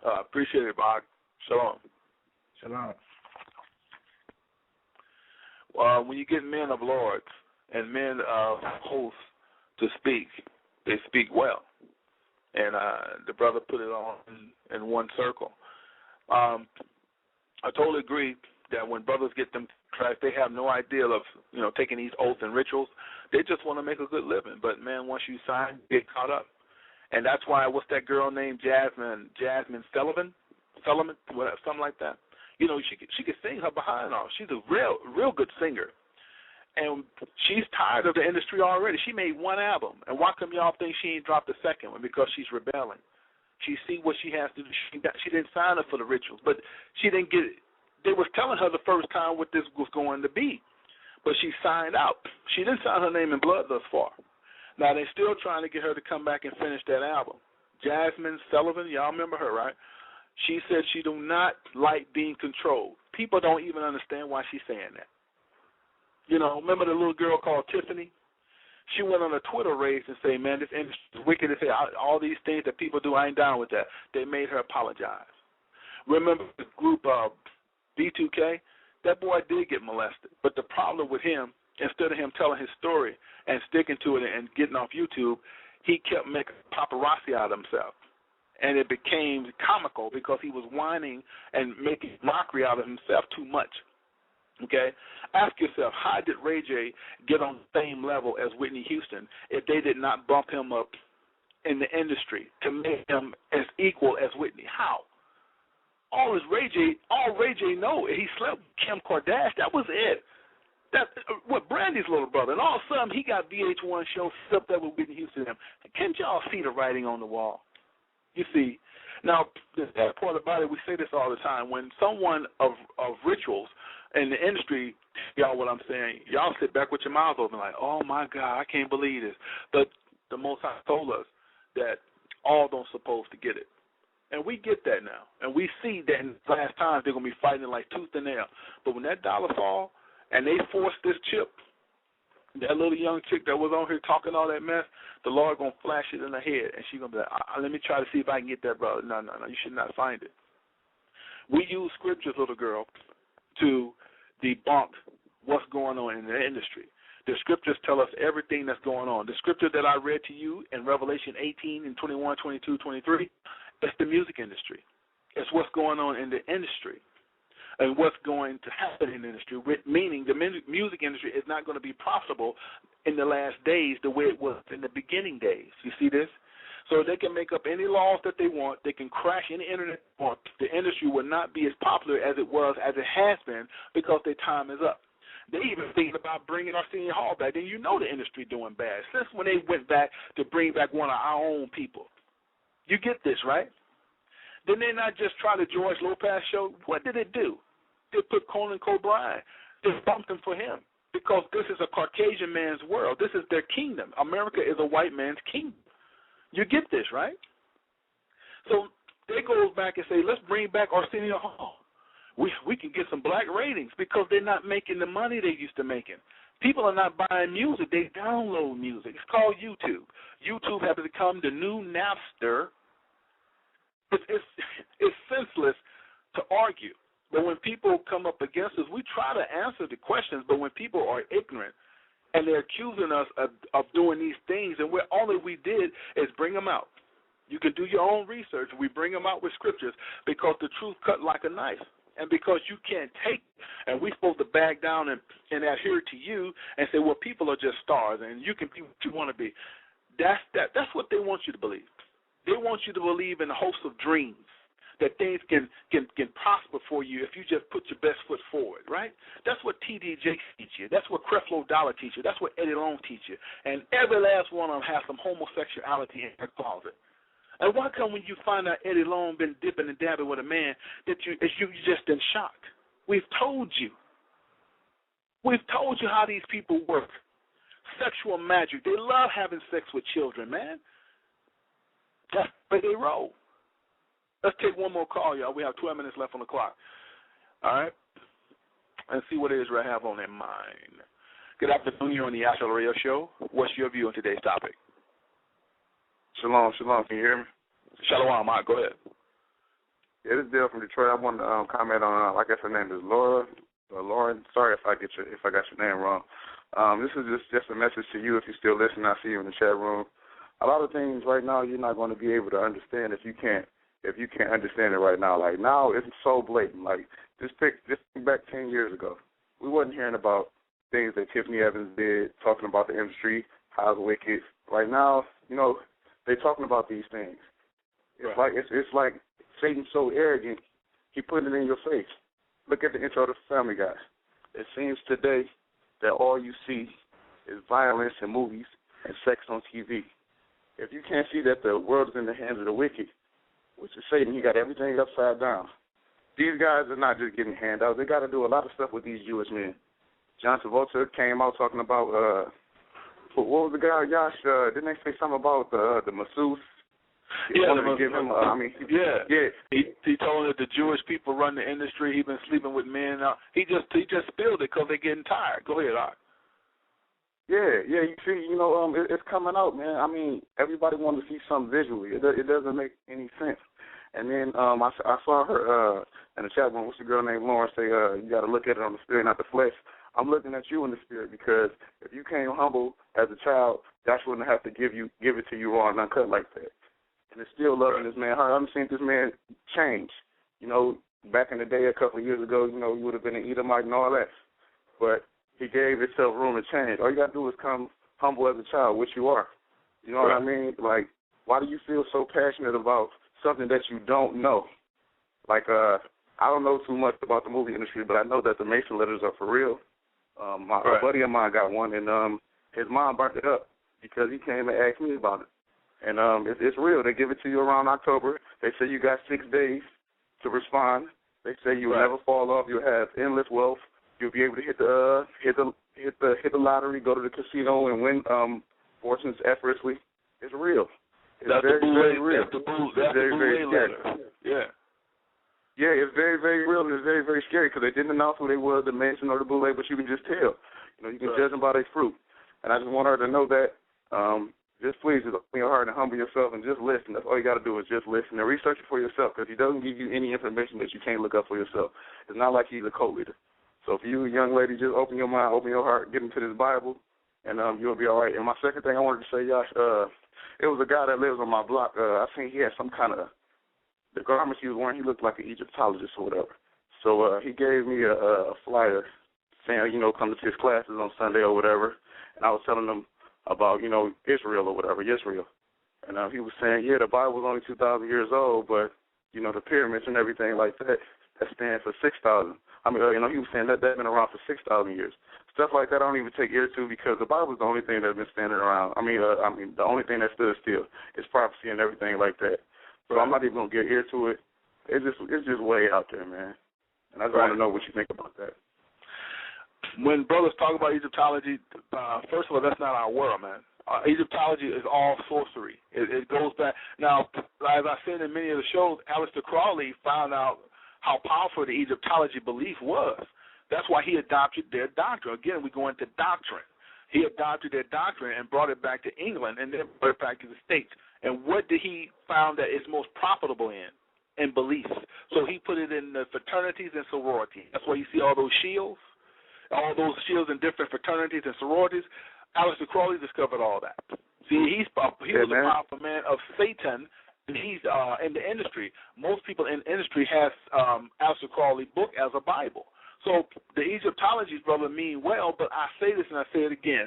Appreciate it, Bach. Shalom.
Shalom.
When you get men of lords and men of hosts to speak, they speak well. And the brother put it on in one circle. I totally agree that when brothers get them tracks, they have no idea of taking these oaths and rituals. They just want to make a good living. But man, once you sign, you get caught up. And that's why, what's that girl named Jasmine Sullivan, something like that. She could sing her behind off. She's a real good singer. And she's tired of the industry already. She made one album. And why come y'all think she ain't dropped the second one? Because she's rebelling. She see what she has to do. She didn't sign up for the rituals, but she didn't get it. They was telling her the first time what this was going to be, but she signed out. She didn't sign her name in blood thus far. Now they're still trying to get her to come back and finish that album. Jasmine Sullivan, y'all remember her, right? She said she do not like being controlled. People don't even understand why she's saying that. Remember the little girl called Tiffany? She went on a Twitter race and say, man, this industry is wicked. They say all these things that people do, I ain't down with that. They made her apologize. Remember the group B2K? That boy did get molested. But the problem with him, instead of him telling his story and sticking to it and getting off YouTube, he kept making paparazzi out of himself. And it became comical because he was whining and making mockery out of himself too much.
Okay? Ask yourself, how did Ray J get on the same level as Whitney Houston if they did not bump him up in the industry to make him as equal as Whitney? How? All Ray J know is he slept with Kim Kardashian. That was it. That what Brandy's little brother. And all of a sudden he got VH1 show slept up with Whitney Houston. Can't y'all see the writing on the wall? You see. Now, that part about it, we say this all the time. When someone of rituals in the industry, y'all, what I'm saying, y'all sit back with your mouths open like, oh, my God, I can't believe this. But the Most High told us that all don't supposed to get it. And we get that now. And we see that in the last times they're going to be fighting like tooth and nail. But when that dollar fall and they force this chip, that little young chick that was on here talking all that mess, the Lord going to flash it in her head, and she's going to be like, let me try to see if I can get that, brother. No, you should not find it. We use scriptures, little girl, to debunk what's going on in the industry. The scriptures tell us everything that's going on. The scripture that I read to you in Revelation 18 and 21, 22, 23, it's the music industry. It's what's going on in the industry and what's going to happen in the industry, meaning the music industry is not going to be profitable in the last days the way it was in the beginning days. You see this? So they can make up any laws that they want. They can crash any internet they want. The industry will not be as popular as it was, as it has been, because their time is up. They even thinking about bringing Arsenio Hall back. Then you know the industry doing bad. Since when they went back to bring back one of our own people. You get this, right? Then they not just try the George Lopez show. What did it do? They put Conan O'Brien. They bumped him for him because this is a Caucasian man's world. This is their kingdom. America is a white man's kingdom. You get this, right? So they go back and say, let's bring back Arsenio Hall. We can get some black ratings because they're not making the money they used to making. People are not buying music. They download music. It's called YouTube. YouTube has become the new Napster. It's senseless to argue. But when people come up against us, we try to answer the questions, but when people are ignorant and they're accusing us of doing these things, and all that we did is bring them out. You can do your own research. We bring them out with scriptures because the truth cut like a knife. And because you can't take it, and we're supposed to back down and adhere to you and say, well, people are just stars, and you can be what you want to be. That's what they want you to believe. They want you to believe in a host of dreams, that things can prosper for you if you just put your best foot forward, right? That's what T.D. Jakes teach you. That's what Creflo Dollar teach you. That's what Eddie Long teach you. And every last one of them has some homosexuality in their closet. And why come when you find out Eddie Long been dipping and dabbing with a man that you just in shock? We've told you. We've told you how these people work. Sexual magic. They love having sex with children, man. That's the way they roll. Let's take one more call, y'all. We have 12 minutes left on the clock. All right? And see what Israel have on their mind. Good afternoon. You're on the Yash Radio Show. What's your view on today's topic?
Shalom. Can you hear me?
Shalom, Mark. Go ahead.
Yeah, this is Dale from Detroit. I wanted to comment on, I guess her name is Laura. Lauren. Sorry if I got your name wrong. This is just a message to you if you're still listening. I see you in the chat room. A lot of things right now you're not going to be able to understand if you can't understand it right now. Like now it's so blatant. Like just think back 10 years ago. We wasn't hearing about things that Tiffany Evans did, talking about the industry, how it's wicked. Right now, they're talking about these things. It's right. It's like Satan's so arrogant, he put it in your face. Look at the intro to Family Guy. It seems today that all you see is violence in movies and sex on TV. If you can't see that the world is in the hands of the wicked, which is Satan, he got everything upside down. These guys are not just getting handouts. They got to do a lot of stuff with these Jewish men. John Travolta came out talking about, what was the guy, Yash? Didn't they say something about the masseuse? He wanted to give him, He told that the Jewish people run the industry. He's been sleeping with men. He just spilled it because they're getting tired. Go ahead, Art. Yeah, you see, it's coming out, man. I mean, everybody wants to see something visually. It doesn't make any sense. And then I saw her in the chat room. What's the girl named Lauren say? You got to look at it on the spirit, not the flesh. I'm looking at you in the spirit because if you came humble as a child, Josh wouldn't have to give it to you raw and uncut like that. And it's still loving this man. I've seen this man change. Back in the day, a couple of years ago, you would have been an Edomite and all that. but he gave himself room to change. All you got to do is come humble as a child, which you are. You know what I mean? Like, why do you feel so passionate about something that you don't know? Like, I don't know too much about the movie industry, but I know that the Mason letters are for real. A buddy of mine got one, and his mom burnt it up because he came and asked me about it. And it's real. They give it to you around October. They say you got 6 days to respond. They say you'll never fall off. You'll have endless wealth. You'll be able to hit the lottery, go to the casino, and win fortunes effortlessly. It's real. It's very real.
That's the Boule letter. Yeah.
Yeah, it's very, very real, and it's very, very scary because they didn't announce who they were, the Mason or the Boule, but you can just tell. You know, you can judge them by their fruit. And I just want her to know that just please open your heart and humble yourself and just listen. That's all you got to do is just listen and research it for yourself because he doesn't give you any information that you can't look up for yourself. It's not like he's a cult leader. So for you, young lady, just open your mind, open your heart, get into this Bible, and you'll be all right. And my second thing I wanted to say, Yash, it was a guy that lives on my block. I think he had some kind of, the garments he was wearing, he looked like an Egyptologist or whatever. So he gave me a flyer saying, you know, come to his classes on Sunday or whatever. And I was telling him about, you know, Israel or whatever, Israel. And he was saying, yeah, the Bible was only 2,000 years old, but, you know, the pyramids and everything like that stand for 6,000. I mean, you know, he was saying that that's been around for 6,000 years. Stuff like that I don't even take ear to because the Bible is the only thing that's been standing around. I mean, the only thing that stood still is prophecy and everything like that. So I'm not even going to get ear to it. It's just way out there, man. And I just want to know what you think about that.
When brothers talk about Egyptology, first of all, that's not our world, man. Egyptology is all sorcery. It goes back. Now, as I said in many of the shows, Aleister Crowley found out how powerful the Egyptology belief was. That's why he adopted their doctrine. Again, we go into doctrine. He adopted their doctrine and brought it back to England and then brought it back to the States. And what did he found that is most profitable in beliefs? So he put it in the fraternities and sororities. That's why you see all those shields in different fraternities and sororities. Aleister Crowley discovered all that. See, he was a powerful man of Satan, and he's in the industry. Most people in the industry has Aleister Crowley book as a Bible. So the Egyptologies, brother, mean well, but I say this and I say it again.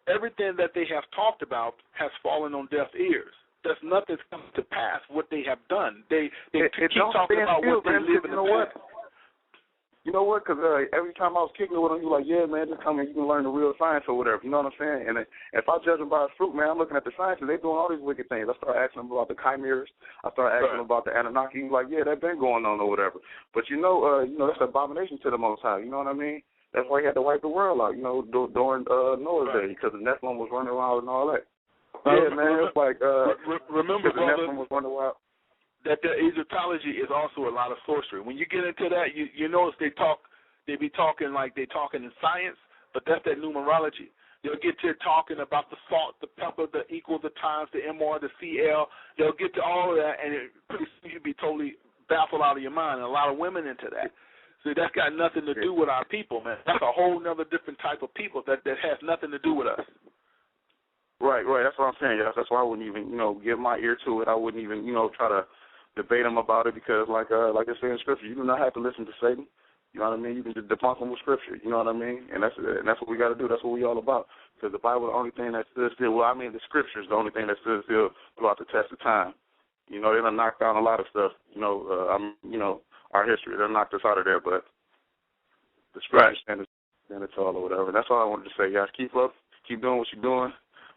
Everything that they have talked about has fallen on deaf ears. There's nothing's come to pass what they have done. They keep talking about what they live in the past.
You know what? Because every time I was kicking it with him, he was like, yeah, man, just come in. You can learn the real science or whatever. You know what I'm saying? And if I judge them by his fruit, man, I'm looking at the sciences. They're doing all these wicked things. I start asking them about the chimeras. I start asking them about the Anunnaki. He's like, yeah, that's been going on or whatever. But, you know, that's an abomination to the Most High. You know what I mean? That's why he had to wipe the world out, you know, during Noah's day because the Nephilim was running around and all that. Yeah, man, it's like
remember,
the Nephilim was running around.
That the Egyptology is also a lot of sorcery. When you get into that, you notice they be talking like they talking in science, but that's that numerology. They'll get to talking about the salt, the pepper, the equal, the times, the MR, the CL. They'll get to all of that, and pretty soon you'll be totally baffled out of your mind, and a lot of women into that. So that's got nothing to do with our people, man. That's a whole other different type of people that has nothing to do with us.
Right. That's what I'm saying. That's why I wouldn't even, you know, give my ear to it. I wouldn't even, you know, try to debate them about it because, like I say in Scripture, you do not have to listen to Satan. You know what I mean? You can just debunk them with Scripture. You know what I mean? And that's what we got to do. That's what we all about. Because the Bible is the only thing that stood still. Well, I mean, the Scripture is the only thing that stood still throughout the test of time. You know, they done knocked down a lot of stuff. You know, our history. They knocked us out of there, but the Scripture stand tall or whatever. That's all I wanted to say, guys. Keep up. Keep doing what you're doing.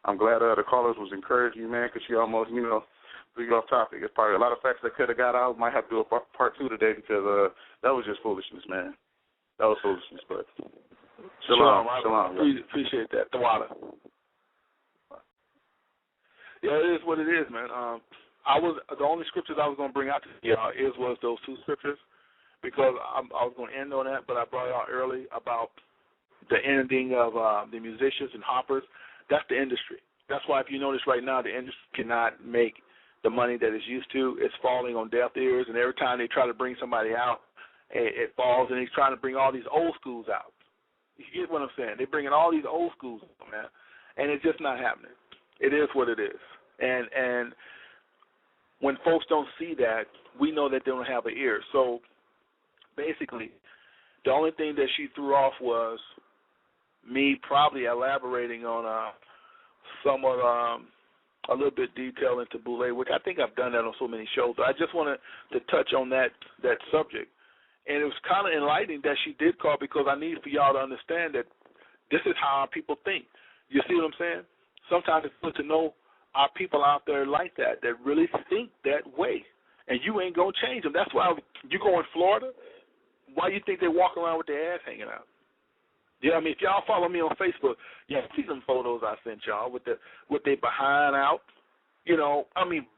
I'm glad the callers was encouraging you, man, because she almost, you know, threw you off topic. It's probably a lot of facts that could have got out. Might have to do a part 2 today because that was just foolishness, man. That was foolishness, but shalom.
Appreciate that. Tawada. Yeah, it is what it is, man. The only scriptures I was going to bring out to you was those 2 scriptures because I was going to end on that, but I brought it out early about the ending of the musicians and hoppers. That's the industry. That's why if you notice right now, the industry cannot make the money that it's used to. It's falling on deaf ears, and every time they try to bring somebody out, it falls, and he's trying to bring all these old schools out. You get what I'm saying? They're bringing all these old schools out, man, and it's just not happening. It is what it is. And when folks don't see that, we know that they don't have an ear. So basically, The only thing that she threw off was me probably elaborating on somewhat a little bit detail into Boule, which I think I've done that on so many shows. But I just wanted to touch on that subject. And it was kind of enlightening that she did call, because I need for y'all to understand that this is how our people think. You see what I'm saying? Sometimes it's good to know our people out there like that really think that way. And you ain't going to change them. That's why you go in Florida, why you think they walk around with their ass hanging out? Yeah, I mean, if y'all follow me on Facebook, yeah, see them photos I sent y'all with their behind out,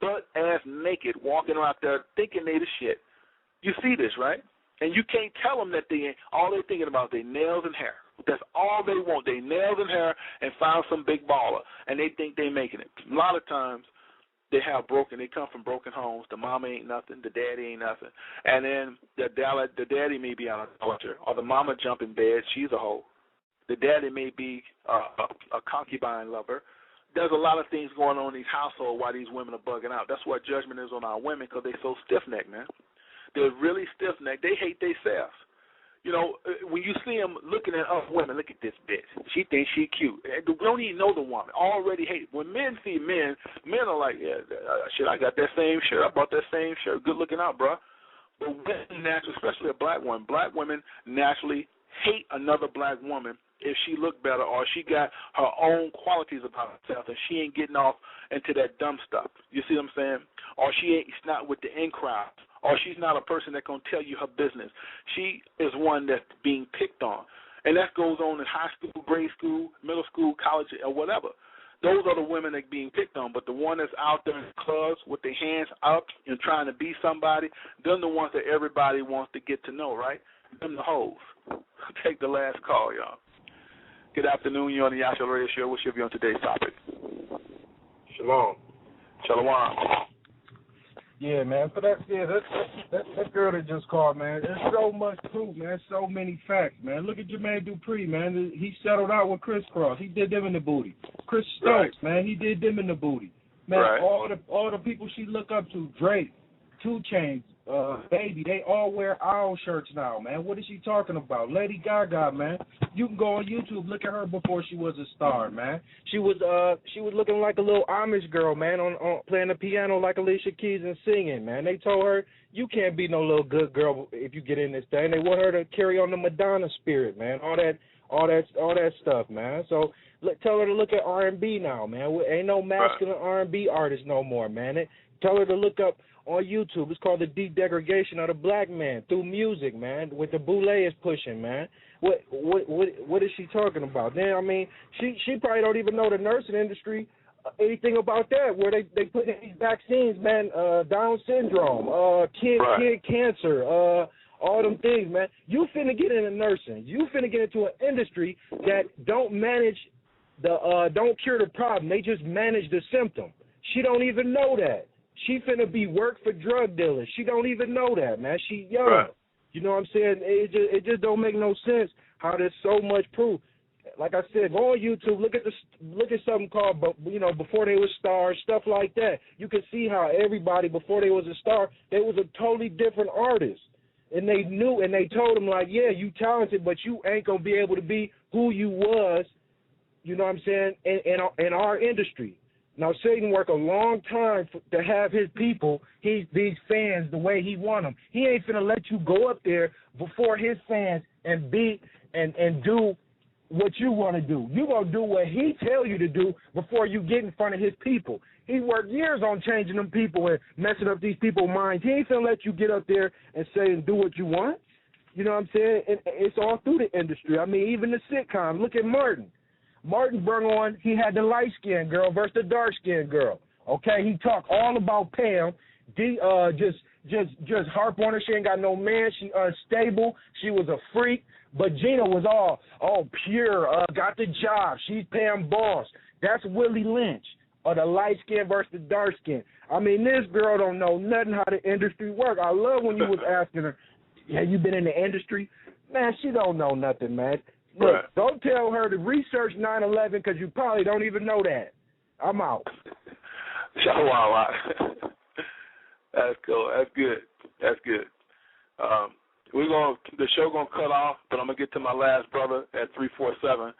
butt ass naked, walking out there thinking they the shit. You see this, right? And you can't tell them that all they're thinking about is their nails and hair. That's all they want, their nails and hair, and find some big baller, and they think they're making it. A lot of times they come from broken homes. The mama ain't nothing, the daddy ain't nothing. And then the daddy may be on a culture, or the mama jump in bed, she's a hoe. The daddy may be a concubine lover. There's a lot of things going on in these households while these women are bugging out. That's why judgment is on our women, because they're so stiff-necked, man. They're really stiff-necked. They hate themselves. When you see them looking at other women, look at this bitch. She thinks she cute. They don't even know the woman. Already hate. When men see men are like, yeah, shit, I got that same shirt. I bought that same shirt. Good looking out, bro. But women naturally, especially a black woman, black women naturally hate another black woman if she look better or she got her own qualities about herself and she ain't getting off into that dumb stuff. You see what I'm saying? Or she's not with the in crowd. Or she's not a person that's going to tell you her business. She is one that's being picked on. And that goes on in high school, grade school, middle school, college, or whatever. Those are the women that are being picked on. But the one that's out there in the clubs with their hands up and trying to be somebody, them the ones that everybody wants to get to know, right? Them the hoes. Take the last call, y'all. Good afternoon. You're on the Yash Radio Show. What's your view on today's topic?
Shalom.
Shalom.
Yeah, man. So that girl that just called, man. There's so much proof, man. So many facts, man. Look at Jermaine Dupri, man. He settled out with Chris Cross. He did them in the booty. Chris Stokes, man. He did them in the booty. Man, all the people she look up to, Drake, 2 Chainz, Baby, they all wear owl shirts now, man. What is she talking about? Lady Gaga, man. You can go on YouTube, look at her before she was a star, man. She was looking like a little Amish girl, man, on playing the piano like Alicia Keys and singing, man. They told her you can't be no little good girl if you get in this thing. They want her to carry on the Madonna spirit, man. All that stuff, man. So tell her to look at R&B now, man. Ain't no masculine R&B artist no more, man. Tell her to look up on YouTube. It's called the de-degradation of the black man through music, man. What the Boule is pushing, man. What is she talking about? Then I mean, she probably don't even know the nursing industry anything about that. Where they put in these vaccines, man. Down syndrome, kid cancer, all them things, man. You finna get into nursing. You finna get into an industry that don't don't cure the problem. They just manage the symptom. She don't even know that. She finna be work for drug dealers. She don't even know that, man. She young. Right. You know what I'm saying? It just don't make no sense how there's so much proof. Like I said, go on YouTube, look at something called, before they were stars, stuff like that. You can see how everybody before they was a star, they was a totally different artist. And they knew, and they told them, like, yeah, you talented, but you ain't going to be able to be who you was, you know what I'm saying, in our industry. Now, Satan worked a long time to have his people, these fans, the way he want them. He ain't finna let you go up there before his fans and do what you want to do. You going to do what he tell you to do before you get in front of his people. He worked years on changing them people and messing up these people's minds. He ain't finna let you get up there and say and do what you want. You know what I'm saying? And it's all through the industry. I mean, even the sitcom. Look at Martin. Martin brung on, he had the light-skinned girl versus the dark-skinned girl. Okay, he talked all about Pam. Just harp on her. She ain't got no man. She unstable. She was a freak. But Gina was all pure. Got the job. She's Pam Boss. That's Willie Lynch. Or the light-skinned versus the dark-skinned. I mean, this girl don't know nothing how the industry work. I love when you was asking her, have you been in the industry? Man, she don't know nothing, man. Look, don't tell her to research 9/11 because you probably don't even know that. I'm out.
Shalom. That's cool. That's good.
the show gonna cut off, but I'm gonna get to my last brother at 347.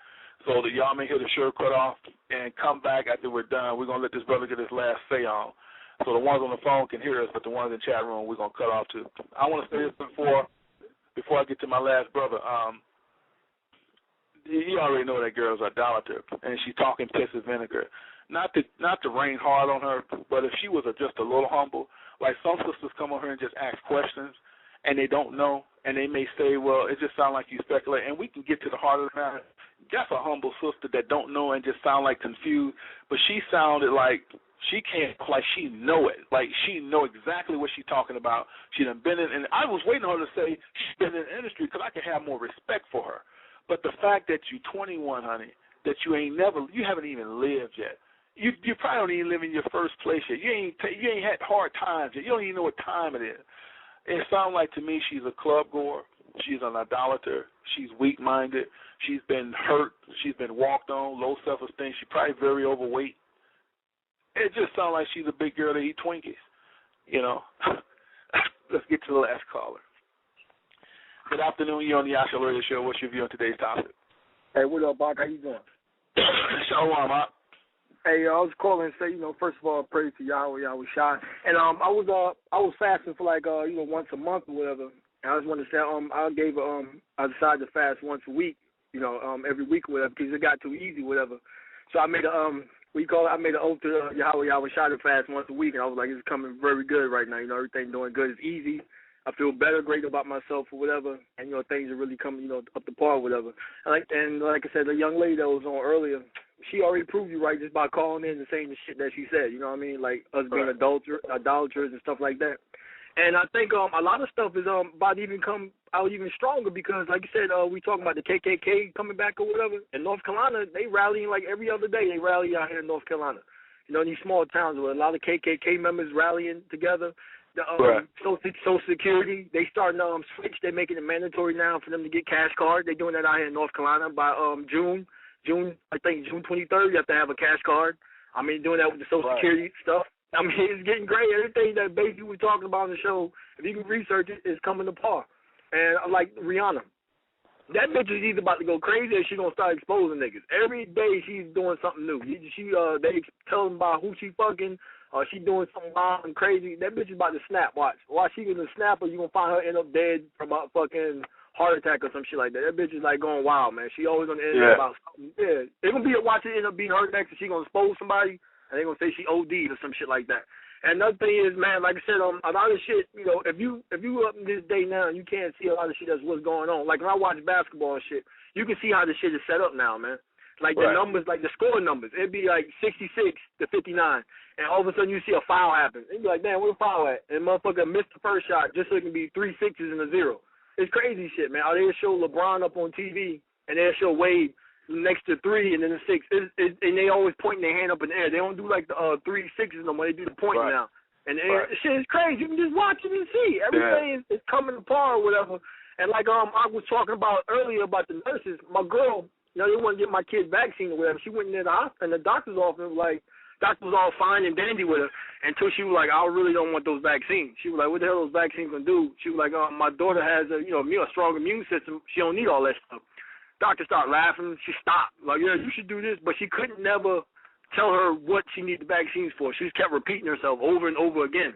So that y'all may hear the show cut off and come back after we're done. We're gonna let this brother get his last say on. So the ones on the phone can hear us, but the ones in the chat room we're gonna cut off too. I want to say this before I get to my last brother. You already know that girl's idolater, and she's talking piss and vinegar. Not to rain hard on her, but if she was just a little humble, like some sisters come on here and just ask questions, and they don't know, and they may say, well, it just sounds like you speculate, and we can get to the heart of the matter. That's a humble sister that don't know and just sound like confused, but she sounded like she can't, like she know it, like she know exactly what she's talking about. She done been in, and I was waiting on her to say she's been in the industry because I can have more respect for her. But the fact that you 21, honey, that you haven't even lived yet. You probably don't even live in your first place yet. You ain't had hard times yet. You don't even know what time it is. It sounds like to me she's a club goer. She's an idolater. She's weak-minded. She's been hurt. She's been walked on, low self-esteem. She's probably very overweight. It just sounds like she's a big girl that eat Twinkies, you know. Let's get to the last caller. Good afternoon. You're on the Yash Radio Show. What's your view on today's topic?
Hey, what up, Bach? How you doing?
Shalom, Bach.
Hey, I was calling to say, first of all, praise to Yahweh Shai. And I was fasting for like once a month or whatever. And I just wanted to say I decided to fast once a week, every week or whatever, because it got too easy, whatever. So I made I made an oath to Yahweh Shai to fast once a week, and I was like, it's coming very good right now. Everything doing good. It's easy. I feel better, great about myself or whatever, and things are really coming, up to par or whatever. And like I said, the young lady that was on earlier, she already proved you right just by calling in and saying the shit that she said. You know what I mean? Like us being idolaters and stuff like that. And I think a lot of stuff is about to even come out even stronger because, like you said, we talking about the KKK coming back or whatever. In North Carolina, they rallying like every other day. They rally out here in North Carolina. In these small towns where a lot of KKK members rallying together. The Social Security, they starting to switch. They're making it mandatory now for them to get cash card. They're doing that out here in North Carolina by June 23rd. You have to have a cash card. I mean, doing that with the Social Security stuff. I mean, it's getting great. Everything that basically we're talking about on the show, if you can research it, is coming to par. And like Rihanna, that bitch is either about to go crazy or she's gonna start exposing niggas. Every day she's doing something new. They tell them about who she fucking. She doing something wild and crazy. That bitch is about to snap. Watch she gonna snap, or you gonna find her end up dead from a fucking heart attack or some shit like that. That bitch is like going wild, man. She always gonna end up about something. Yeah, they're gonna be watch it end up being her next, and she gonna expose somebody, and they gonna say she OD'd or some shit like that. And another thing is, man, like I said, a lot of shit. If you up in this day now, you can't see a lot of shit that's what's going on. Like when I watch basketball and shit, you can see how the shit is set up now, man. Like the numbers, like the score numbers, it'd be like 66 to 59, and all of a sudden you see a foul happen. You'd be like, damn, where the foul at? And motherfucker missed the first shot just so it can be 3 6s and a 0. It's crazy shit, man. They'll show LeBron up on TV, and they'll show Wade next to 3 and then a 6. And they always pointing their hand up in the air. They don't do like the 3 6s no more. They do the pointing now. And the shit is crazy. You can just watch it and see. Everything is coming apart or whatever. And like I was talking about earlier about the nurses, my girl, they want to get my kid vaccine or whatever. She went in the doctor's office, like, doctor was all fine and dandy with her until she was like, I really don't want those vaccines. She was like, what the hell are those vaccines going to do? She was like, my daughter has a strong immune system. She don't need all that stuff. Doctor started laughing. She stopped. Like, yeah, you should do this. But she couldn't never tell her what she needed the vaccines for. She just kept repeating herself over and over again.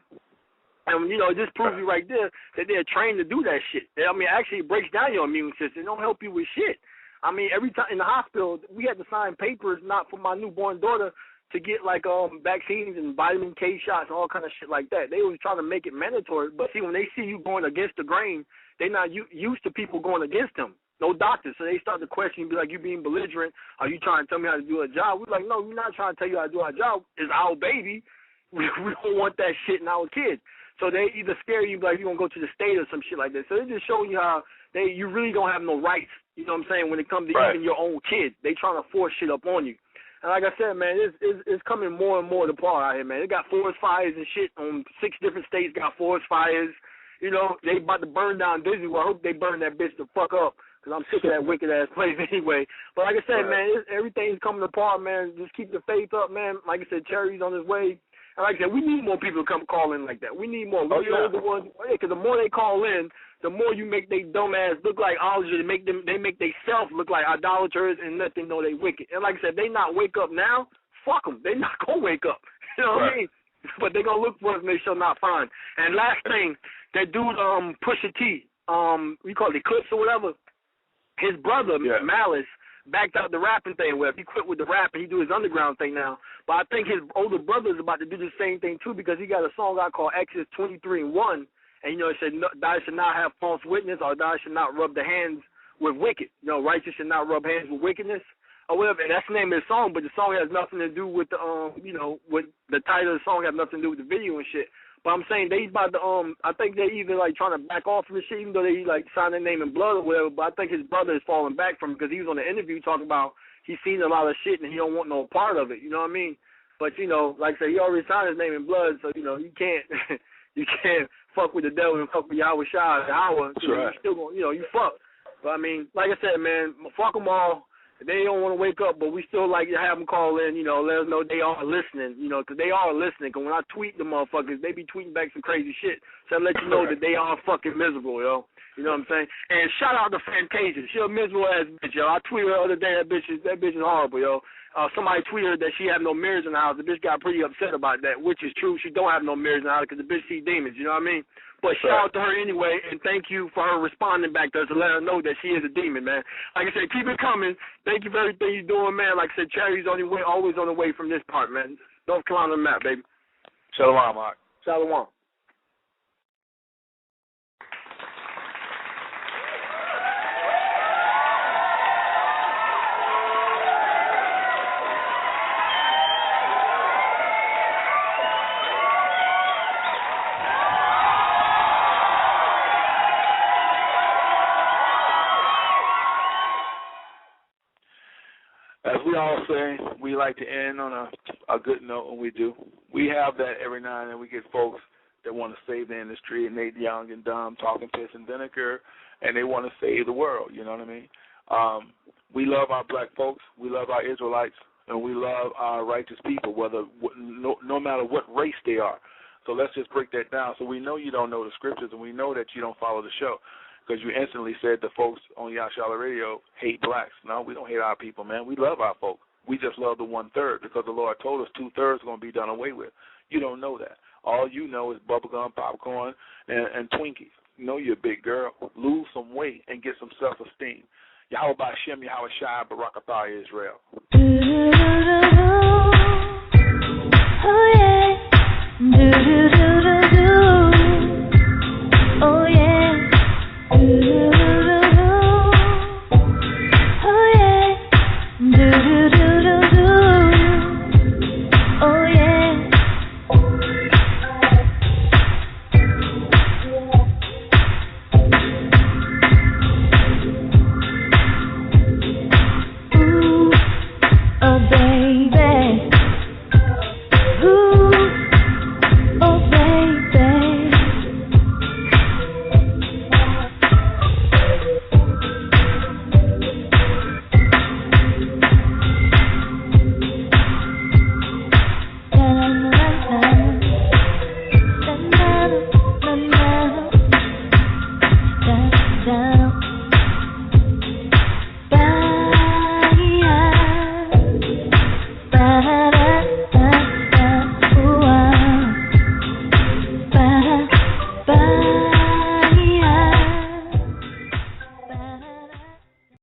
And, it just proves you right there that they're trained to do that shit. Actually, it breaks down your immune system. It don't help you with shit. I mean, every time in the hospital, we had to sign papers, not for my newborn daughter, to get like vaccines and vitamin K shots and all kind of shit like that. They was trying to make it mandatory, but see, when they see you going against the grain, they're not used to people going against them. No doctors, so they start to question you, be like, you being belligerent? Are you trying to tell me how to do a job? We're like, no, we're not trying to tell you how to do our job. It's our baby. We don't want that shit in our kids. So they either scare you, like you're gonna go to the state or some shit like that. So they're just showing you how you really don't have no rights. You know what I'm saying? When it comes to even your own kid, they trying to force shit up on you. And like I said, man, it's coming more and more to par out here, man. They got forest fires and shit on 6 different states. Got forest fires. They about to burn down Disney World. I hope they burn that bitch the fuck up, because I'm sick of that wicked ass place anyway. But like I said, man, everything's coming apart, man. Just keep the faith up, man. Like I said, Cherry's on his way. And like I said, we need more people to come call in like that. We need more. We need the ones, because the more they call in, the more you make they dumb ass look like idolaters. They make they self look like idolaters and let them know they wicked. And like I said, they not wake up now. Fuck them. They not gonna wake up. You know what I mean? But they gonna look for us and they shall not find. And last thing, that dude Pusha T, we call it Eclipse or whatever. His brother Malice backed out the rapping thing. Well, he quit with the rap and he do his underground thing now. But I think his older brother is about to do the same thing too, because he got a song out called Exodus 23:1, and it said, "Thou should not have false witness, or thou should not rub the hands with wicked. Righteous should not rub hands with wickedness." Or whatever, and that's the name of the song, but the song has nothing to do with the with the title of the song has nothing to do with the video and shit. But I'm saying they about to I think they even like trying to back off from the shit, even though they like signed their name in blood or whatever. But I think his brother is falling back from it because he was on the interview talking about he's seen a lot of shit and he don't want no part of it. You know what I mean? But like I said, he already signed his name in blood, so you can't you can't fuck with the devil and fuck with Yahweh Shai and Howard.
That's right.
You still gonna you fuck. But I mean, like I said, man, fuck them all. They don't want to wake up, but we still like to have them call in, let us know they are listening, because they are listening. Because when I tweet the motherfuckers, they be tweeting back some crazy shit. So I let you know that they are fucking miserable, yo. You know what I'm saying? And shout out to Fantasia. She a miserable ass bitch, yo. I tweeted her the other day. That bitch is horrible, yo. Somebody tweeted her that she had no mirrors in the house. The bitch got pretty upset about that, which is true. She don't have no mirrors in the house because the bitch see demons. You know what I mean? But shout out to her anyway, and thank you for her responding back to us to let her know that she is a demon, man. Like I said, keep it coming. Thank you for everything you're doing, man. Like I said, charity's always on the way from this part, man. North Carolina map, baby.
Shalom, Mark.
Shalom.
As we all say, we like to end on a good note, and we do. We have that every now and then. We get folks that want to save the industry, and they young and dumb, talking piss and vinegar, and they want to save the world, you know what I mean? We love our black folks. We love our Israelites, and we love our righteous people, no matter what race they are. So let's just break that down. So we know you don't know the scriptures, and we know that you don't follow the show, because you instantly said the folks on Yash Radio hate blacks. No, we don't hate our people, man. We love our folks. We just love the 1/3 because the Lord told us 2/3 are going to be done away with. You don't know that. All you know is bubblegum, popcorn, and Twinkies. You know you're a big girl. Lose some weight and get some self-esteem. Yahweh B'Shem, Yahweh Shai, Barakatah, Israel.